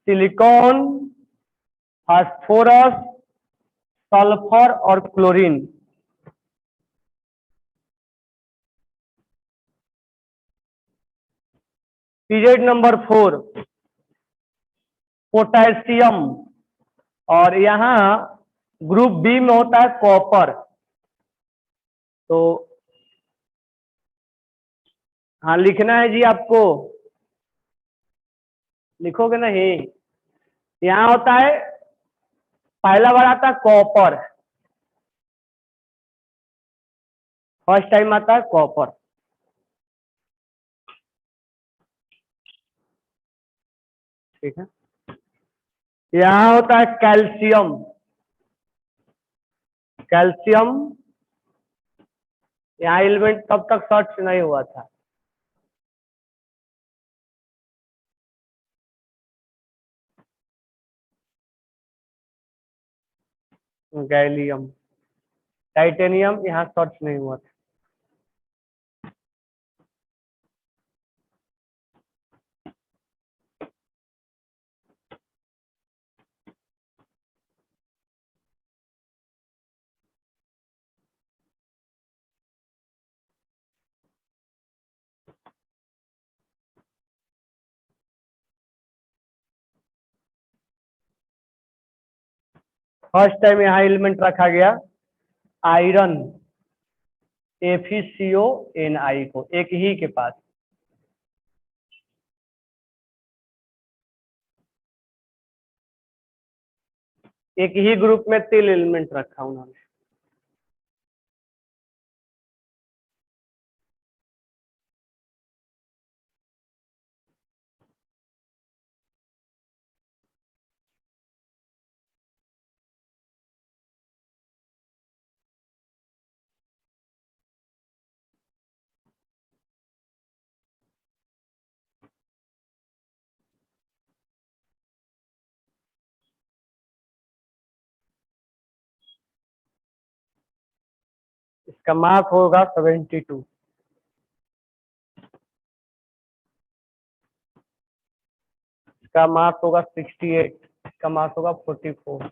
silicon, phosphorus, sulphur और क्लोरीन। पीरियड नंबर 4, पोटेशियम, और यहाँ ग्रुप बी में होता है कॉपर। तो हाँ, लिखना है जी आपको, लिखोगे नहीं। यहाँ होता है, पहला बार आता है कॉपर, फर्स्ट टाइम आता है कॉपर। ठीक है। यहाँ होता है कैल्शियम, कैल्शियम। यहाँ एलिमेंट तब तक सर्च नहीं हुआ था। गैलियम, टाइटेनियम यहाँ सर्च नहीं हुआ था। फर्स्ट टाइम यहाँ एलिमेंट रखा गया आयरन, FeCO(Ni) को, एक ही के पास। एक ही ग्रुप में 3 एलिमेंट रखा उन्होंने। इसका मास होगा 72। इसका मास होगा 68। इसका मास होगा 44।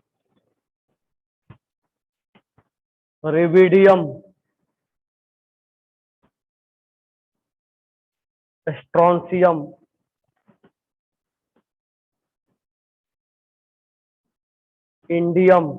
Rubidium, strontium, indium,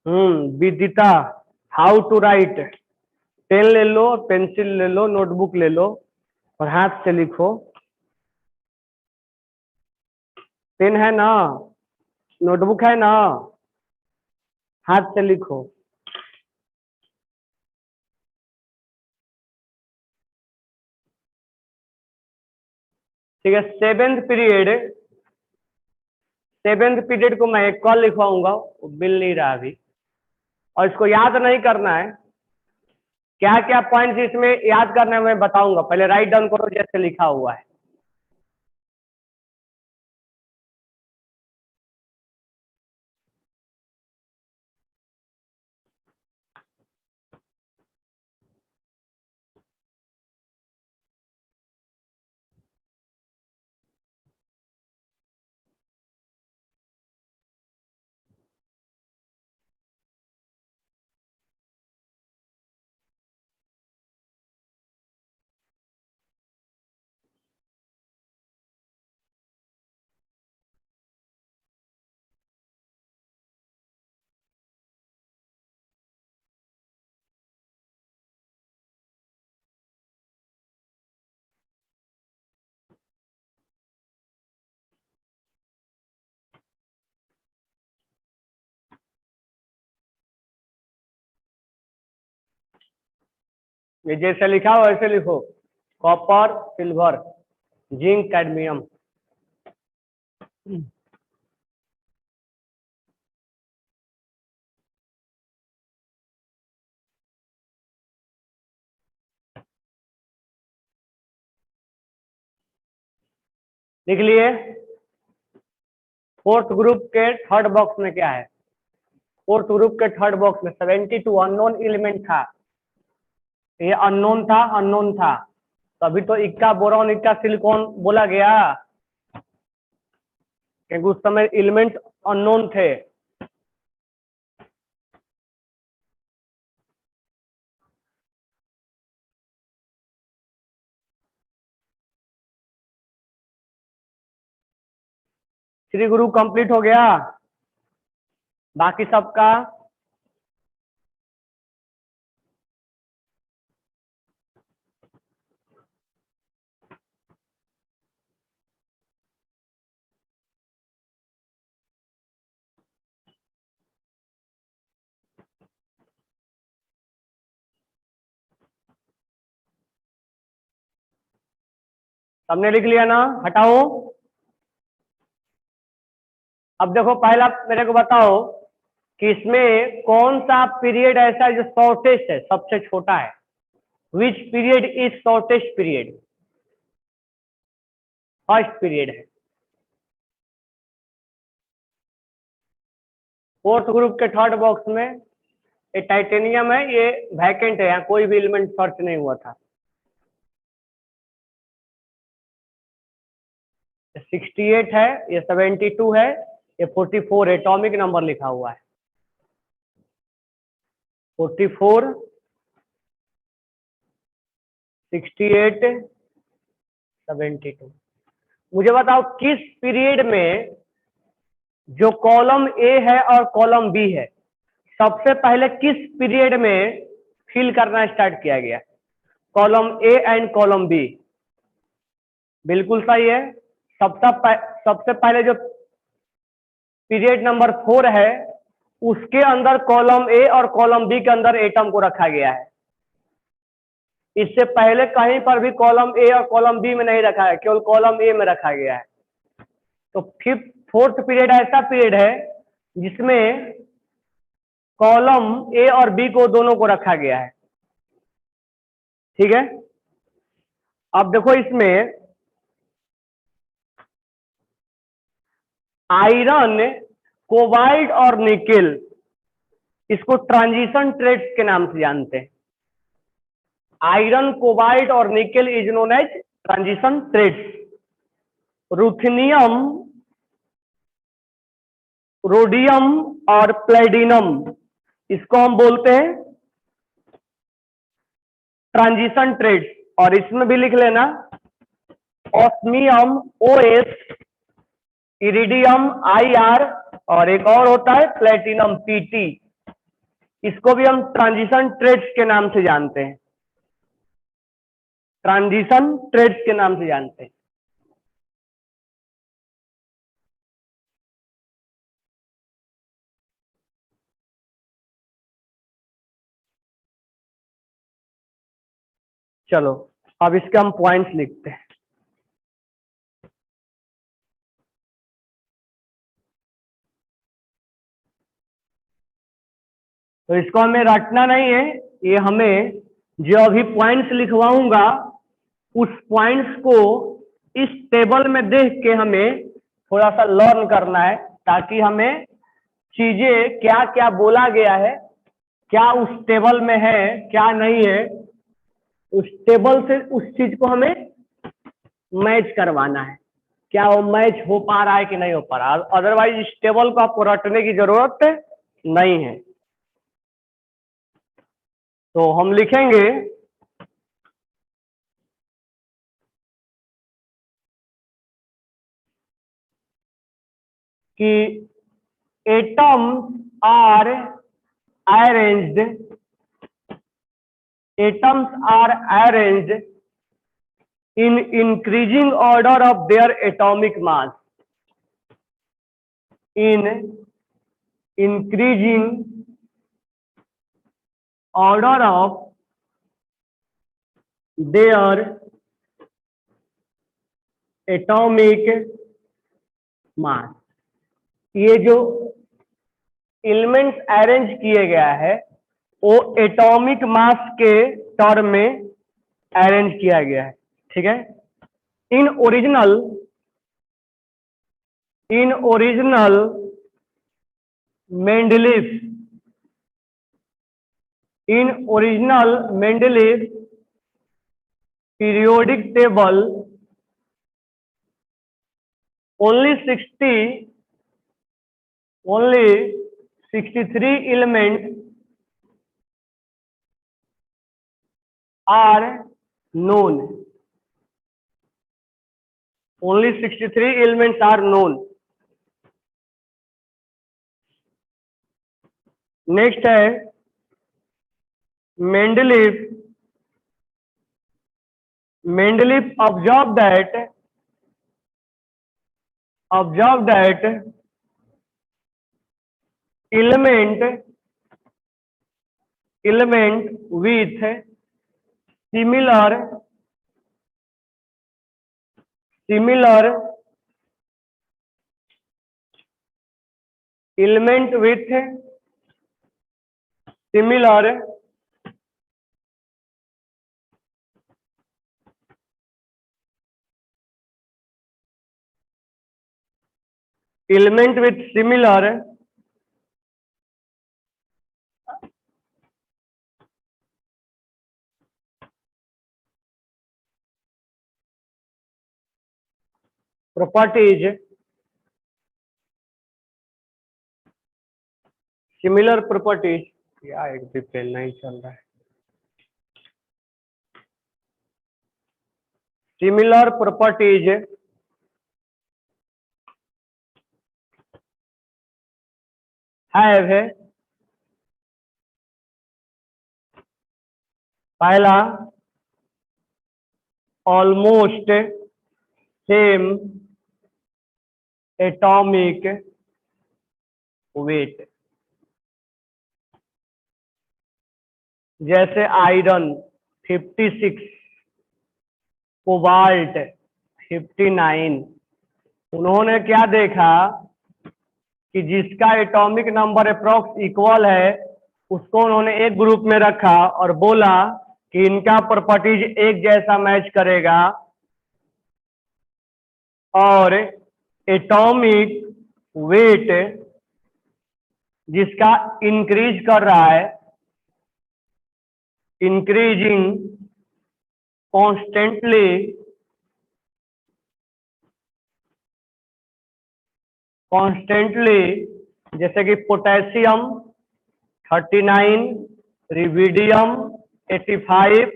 Vidita, how to write. Pen ले लो, पेंसिल ले लो, नोटबुक ले लो और हाथ से लिखो। पेन है ना, नोटबुक है ना, हाथ से लिखो। ठीक है, सेवेंथ पीरियड को मैं एक कॉल लिखवाऊंगा, वो मिल नहीं रहा अभी, और इसको याद नहीं करना है। क्या क्या पॉइंट्स इसमें याद करना है मैं बताऊंगा, पहले राइट डाउन करो जैसे लिखा हुआ है। ये जैसे लिखा हो वैसे लिखो, कॉपर, सिल्वर, जिंक, कैडमियम। लिख लिए। फोर्थ ग्रुप के थर्ड बॉक्स में क्या है? फोर्थ ग्रुप के थर्ड बॉक्स में 72 अननोन एलिमेंट था। ये अननोन था, अननोन था, तभी तो इक्का बोरॉन, इक्का सिलिकॉन बोला गया, क्योंकि उस समय एलिमेंट अननोन थे। श्री गुरु कंप्लीट हो गया, बाकी सबका सबने लिख लिया ना? हटाओ। अब देखो, पहला मेरे को बताओ कि इसमें कौन सा पीरियड ऐसा है जो शॉर्टेस्ट है, सबसे छोटा है? Which period is shortest period? First period है। फोर्थ ग्रुप के थर्ड बॉक्स में ये टाइटेनियम है, ये वैकेंट है, यहाँ कोई भी एलिमेंट सर्च नहीं हुआ था। 68 है, ये 72 है, ये 44 एटॉमिक नंबर लिखा हुआ है। 44, 68, 72। मुझे बताओ किस पीरियड में जो कॉलम ए है और कॉलम बी है, सबसे पहले किस पीरियड में फिल करना स्टार्ट किया गया? Column A and column B. बिल्कुल सही है। सबसे पहले जो पीरियड नंबर 4 है, उसके अंदर कॉलम ए और कॉलम बी के अंदर एटम को रखा गया है। इससे पहले कहीं पर भी कॉलम ए और कॉलम बी में नहीं रखा है, केवल कॉलम ए में रखा गया है। तो फिफ्थ फोर्थ पीरियड ऐसा पीरियड है जिसमें कॉलम ए और बी को दोनों को रखा गया है। ठीक है, अब देखो इसमें आयरन, कोबाल्ट और निकेल, इसको ट्रांजिशन ट्रेड्स के नाम से जानते हैं। आयरन, कोबाल्ट और nickel is known as transition triads. Ruthenium, rhodium और प्लेटिनम, इसको हम बोलते हैं ट्रांजिशन ट्रेड्स। और इसमें भी लिख लेना ऑस्मियम OS, इरिडियम IR, और एक और होता है प्लेटिनम PT। इसको भी हम ट्रांजिशन ट्रेड्स के नाम से जानते हैं, ट्रांजिशन ट्रेड्स के नाम से जानते हैं। चलो अब इसके हम पॉइंट्स लिखते हैं। तो इसको हमें रटना नहीं है, ये हमें जो अभी पॉइंट्स लिखवाऊंगा उस पॉइंट्स को इस टेबल में देख के हमें थोड़ा सा लर्न करना है, ताकि हमें चीजें क्या क्या बोला गया है, क्या उस टेबल में है क्या नहीं है, उस टेबल से उस चीज को हमें मैच करवाना है, क्या वो मैच हो पा रहा है कि नहीं हो पा रहा। अदरवाइज इस टेबल को आपको रटने की जरूरत नहीं है। तो हम लिखेंगे कि atoms are arranged in increasing order of their atomic mass, in increasing order of their atomic mass। ये जो एलिमेंट्स अरेंज किए गया है वो एटॉमिक मास के टर्म में अरेंज किया गया है, ठीक है। In original Mendeleev periodic table only 63 elements are known, only 63 elements are known। Next है Mendeleev observed that element with similar element with similar element with similar properties, similar properties, या एक भी पेन नहीं चल रहा है, सिमिलर प्रॉपर्टीज हैव, पहला ऑलमोस्ट सेम एटॉमिक वेट, जैसे आयरन 56, कोबाल्ट 59। उन्होंने क्या देखा कि जिसका एटॉमिक नंबर अप्रॉक्स इक्वल है उसको उन्होंने एक ग्रुप में रखा और बोला कि इनका प्रॉपर्टीज एक जैसा मैच करेगा, और एटॉमिक वेट जिसका इंक्रीज कर रहा है, इंक्रीजिंग कॉन्स्टेंटली, जैसे कि पोटेशियम 39, रिविडियम 85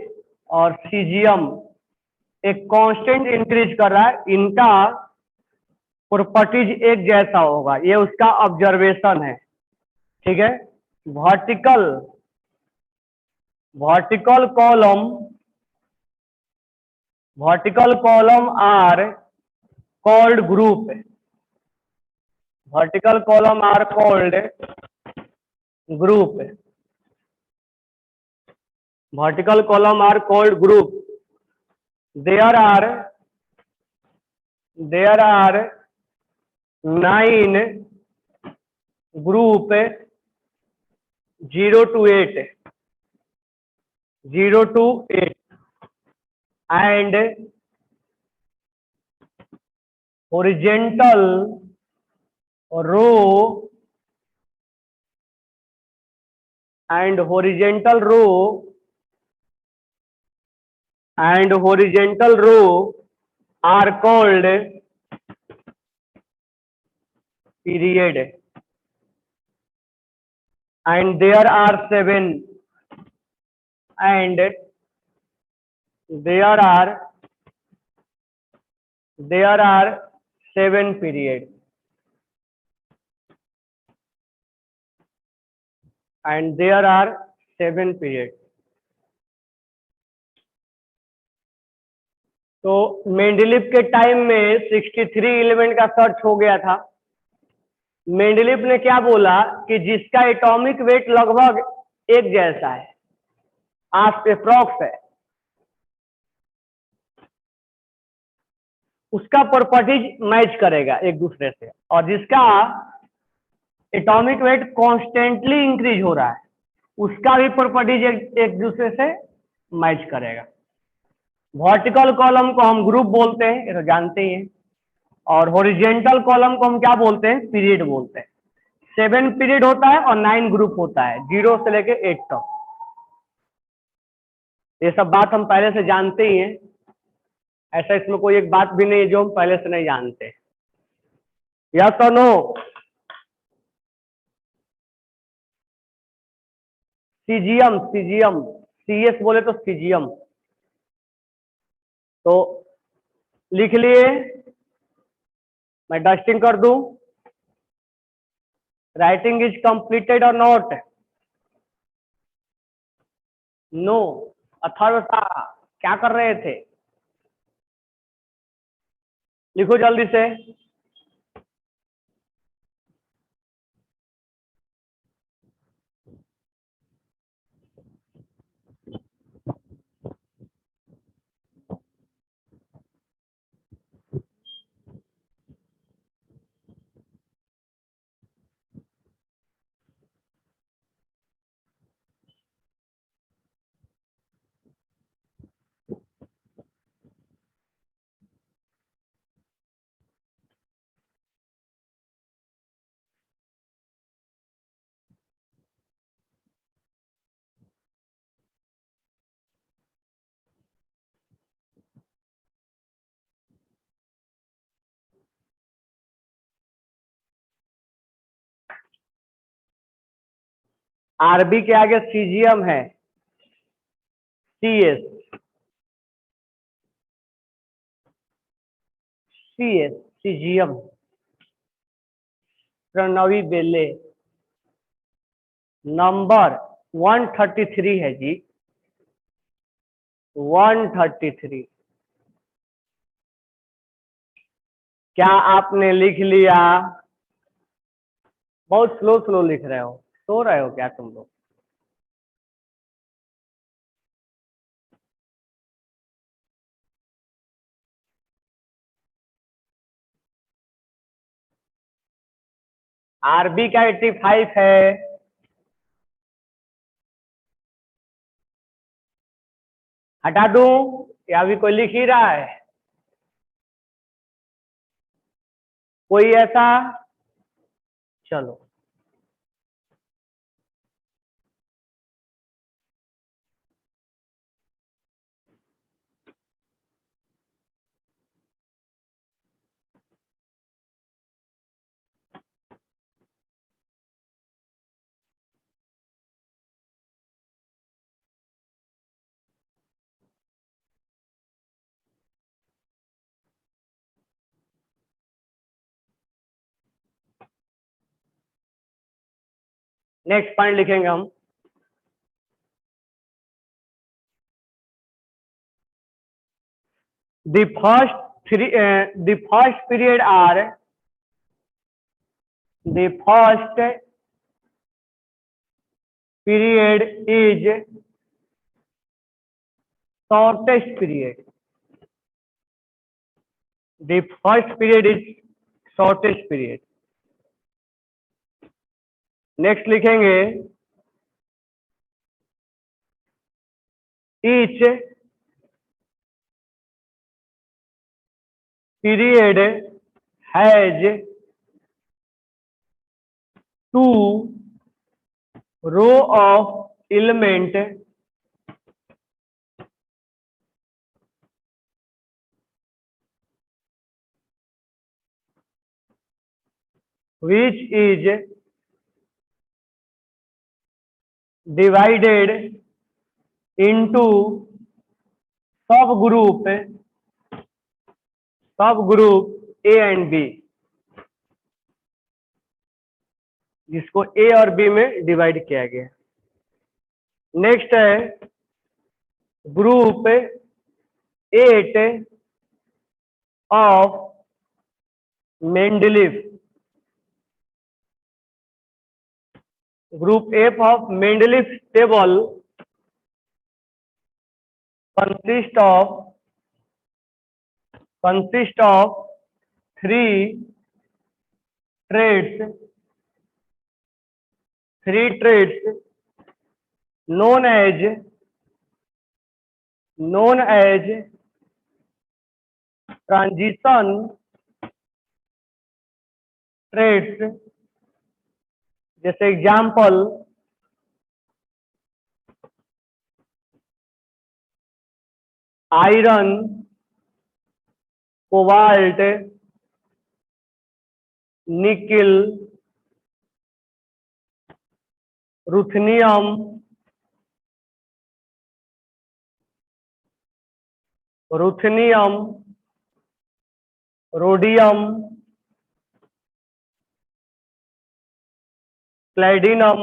और सीजियम एक कांस्टेंट इंक्रीज कर रहा है, इनका प्रॉपर्टीज एक जैसा होगा, ये उसका ऑब्जर्वेशन है, ठीक है। Vertical vertical column are called group. Vertical column are called group. Vertical column are called group. There are 9 group 0 to 8 and horizontal row and horizontal row are called period, and there are 7 and there are 7 period, and there are 7 period. तो मेंडलीव के टाइम में 63 एलिमेंट का सर्च हो गया था। मेंडलीव ने क्या बोला कि जिसका एटॉमिक वेट लगभग एक जैसा है, अप्रॉक्स है, उसका प्रॉपर्टीज मैच करेगा एक दूसरे से, और जिसका एटॉमिक वेट कॉन्स्टेंटली इंक्रीज हो रहा है उसका भी प्रॉपर्टीज एक दूसरे से मैच करेगा। वर्टिकल कॉलम को हम ग्रुप बोलते हैं, ये तो जानते ही हैं, और हॉरिजॉन्टल कॉलम को हम क्या बोलते हैं, पीरियड बोलते हैं। 7 पीरियड होता है और 9 ग्रुप होता है, 0 से लेके 8 तक। ये सब बात हम पहले से जानते ही हैं, ऐसा इसमें कोई एक बात भी नहीं है जो हम पहले से नहीं जानते। या तो नो? सीजियम, सीएस बोले तो सीजियम। तो लिख लिए, मैं डस्टिंग कर दूं। राइटिंग इज कंप्लीटेड और नॉट? नो। अथर्वता क्या कर रहे थे? लिखो जल्दी से। आरबी के आगे सीजियम है, सीएस, सीजियम, प्रणवी बेले। नंबर 133 है जी, 133। क्या आपने लिख लिया? बहुत स्लो स्लो लिख रहे हो, सो रहे हो क्या तुम लोग? आरबी का 85 है। हटा दूं या अभी कोई लिख ही रहा है? कोई ऐसा? चलो, नेक्स्ट पॉइंट लिखेंगे हम, the first the first period are the first period is shortest period. The first period is shortest period. Next लिखेंगे each period has two row of element which is divided into subgroup A and B, जिसको A और B में डिवाइड किया गया। नेक्स्ट है group 8 of Mendeleev. Group 8 of Mendeleev table consist of three traits known as transition traits, जैसे example iron, cobalt, nickel, ruthenium, rhodium, platinum,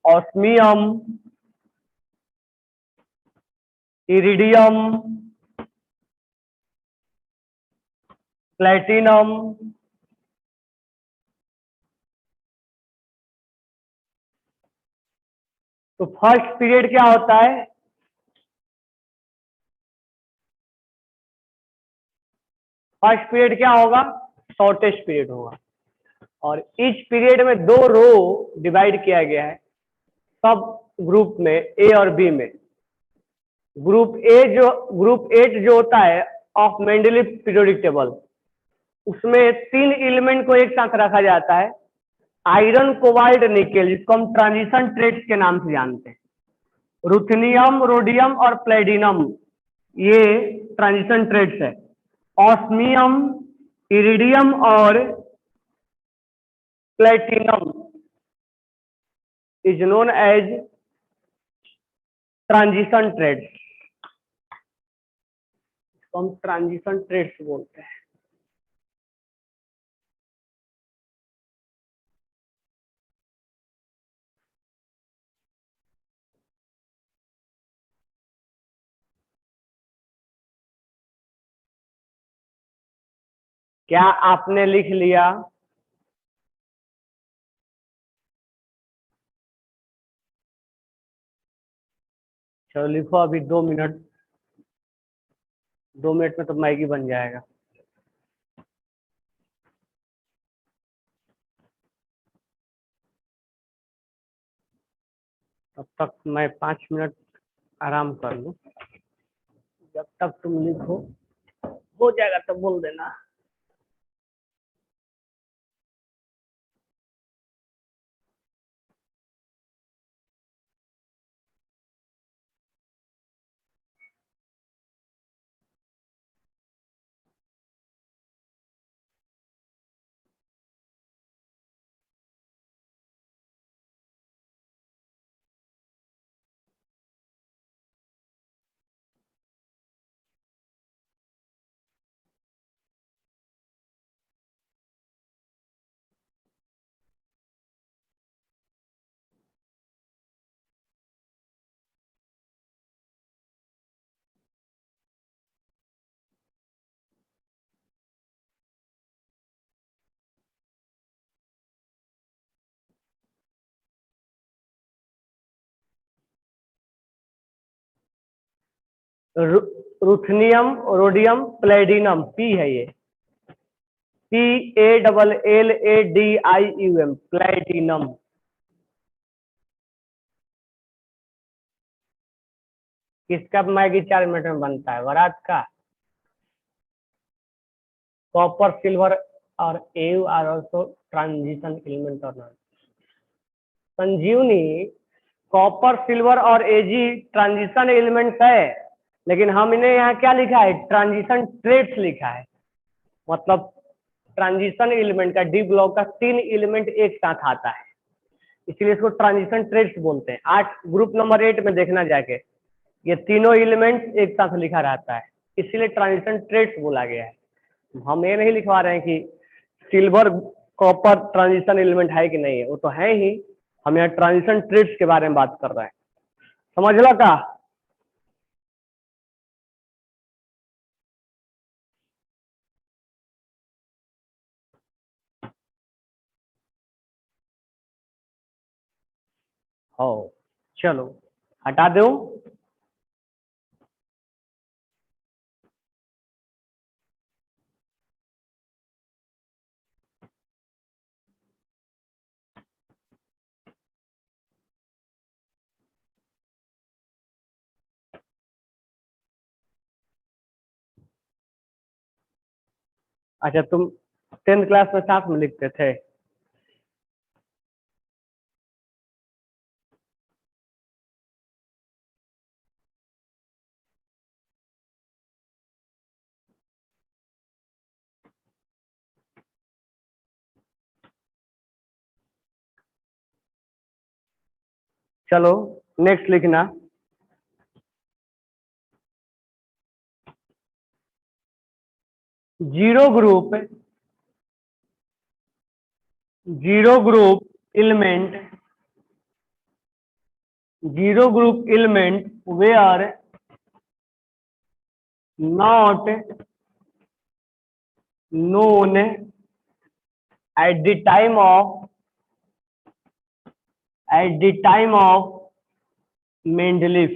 osmium, iridium, platinum, तो फर्स्ट पीरियड क्या होता है? फर्स्ट पीरियड क्या होगा? शॉर्टेस्ट पीरियड होगा। और इस पीरियड में दो रो डिवाइड किया गया है सब ग्रुप में ए और बी में। ग्रुप 8 जो होता है ऑफ मेंडलीफ पीरियोडिक टेबल, उसमें 3 एलिमेंट को एक साथ रखा जाता है, आयरन, कोबाल्ट, निकेल, जिसको हम ट्रांजिशन ट्रेड्स के नाम से जानते हैं। रुथनियम, रोडियम और प्लैटिनम ये ट्रांजिशन ट्रेड्स है। ऑस्मियम, इरिडियम और platinum is known as transition triads, हम ट्रांजिशन ट्रेड्स बोलते हैं। क्या आपने लिख लिया? चलो लिखो, अभी 2 मिनट में तो मैगी बन जाएगा। तब तक मैं 5 मिनट आराम कर लूं। जब तक तुम लिखो, हो जाएगा तो बोल देना। रुथनियम, रोडियम, प्लेडिनम, पी है ये, PALLADIUM, प्लेटिनम। किसका मैगी 4 मिनट में बनता है? वरात का। कॉपर, सिल्वर और AU are also transition element और नॉट। संजीवनी, कॉपर, सिल्वर और एजी ट्रांजिशन एलिमेंट्स है, लेकिन हम इन्हें यहाँ क्या लिखा है? ट्रांजिशन ट्रेट्स लिखा है। मतलब ट्रांजिशन एलिमेंट का, डी ब्लॉक का 3 एलिमेंट एक साथ आता है, इसलिए इसको ट्रांजिशन ट्रेट्स बोलते हैं। 8 ग्रुप नंबर 8 में देखना जाके, ये तीनों एलिमेंट एक साथ लिखा रहता है, इसीलिए ट्रांजिशन ट्रेट्स बोला गया है। हम ये नहीं लिखवा रहे हैं कि सिल्वर कॉपर ट्रांजिशन एलिमेंट है कि नहीं है, वो तो है ही। हम यहाँ ट्रांजिशन ट्रेट्स के बारे में बात कर रहे हैं, समझ लो का। हो, चलो हटा दो। अच्छा, तुम 10th क्लास में साथ में लिखते थे? चलो नेक्स्ट लिखना। Zero group, zero group element, zero group element where not known at the time of, at the time of Mendeleev,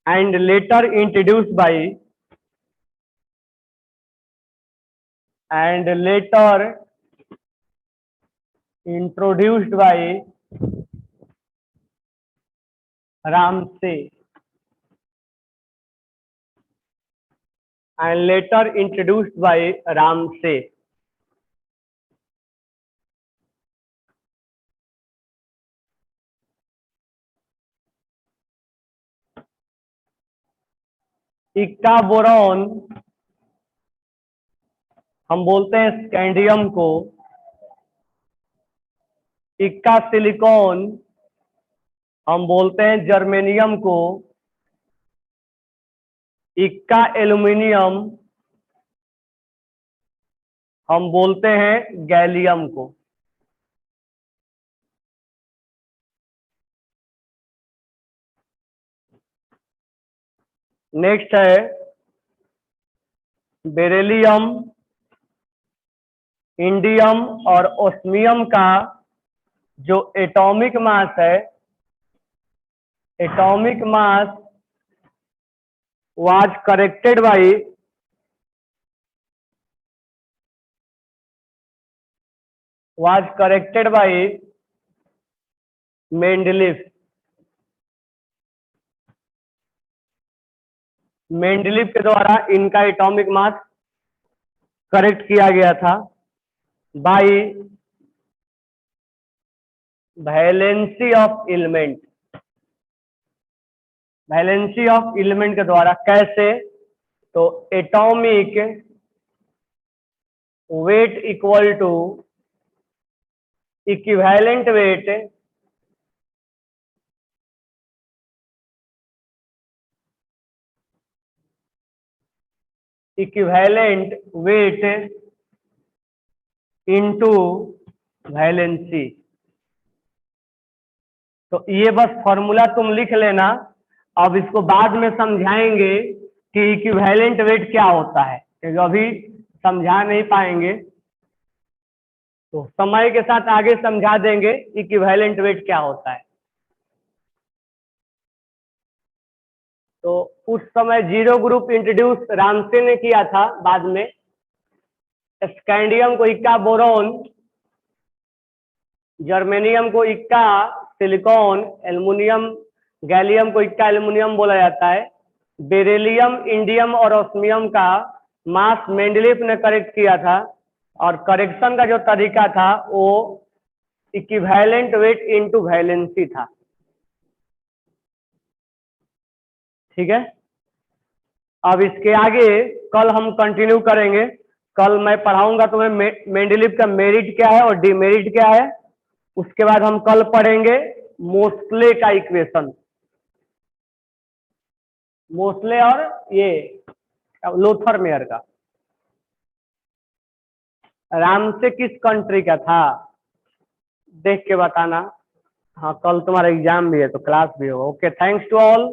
and later introduced by, and later introduced by Ramsay, and later introduced by Ramsay। इक्का बोरॉन हम बोलते हैं स्कैंडियम को, इक्का सिलिकॉन हम बोलते हैं जर्मेनियम को, इक्का एल्यूमिनियम हम बोलते हैं गैलियम को। नेक्स्ट है बेरिलियम, इंडियम और ओस्मियम का जो एटॉमिक मास है, atomic mass was corrected by, was corrected by Mendeleev। Mendeleev के द्वारा इनका एटॉमिक मास करेक्ट किया गया था by valency of element, valency of element के द्वारा। कैसे? तो atomic weight equal to equivalent weight equivalent weight into valency. तो ये बस फॉर्मूला तुम लिख लेना, अब इसको बाद में समझाएंगे कि इक्विवेलेंट वेट क्या होता है, क्योंकि अभी समझा नहीं पाएंगे। तो समय के साथ आगे समझा देंगे इक्विवेलेंट वेट क्या होता है। तो उस समय जीरो ग्रुप इंट्रोड्यूस रामसे ने किया था, बाद में स्कैंडियम को इक्का बोरोन, जर्मेनियम को इक्का सिलिकॉन, एल्युमिनियम गैलियम को इक्का एल्युमिनियम बोला जाता है। बेरिलियम, इंडियम और ऑस्मियम का मास मेंडलीफ ने करेक्ट किया था, और करेक्शन का जो तरीका था वो इक्विवेलेंट वेट इनटू वैलेंसी था। ठीक है, अब इसके आगे कल हम कंटिन्यू करेंगे। कल मैं पढ़ाऊंगा तुम्हें मेंडलीफ का मेरिट क्या है और डिमेरिट क्या है। उसके बाद हम कल पढ़ेंगे मोस्ले का इक्वेशन, मोस्ले और ये लोथर मेयर का। राम से किस कंट्री का था देख के बताना। हाँ, कल तुम्हारा एग्जाम भी है तो क्लास भी होगा। Okay, thanks to all.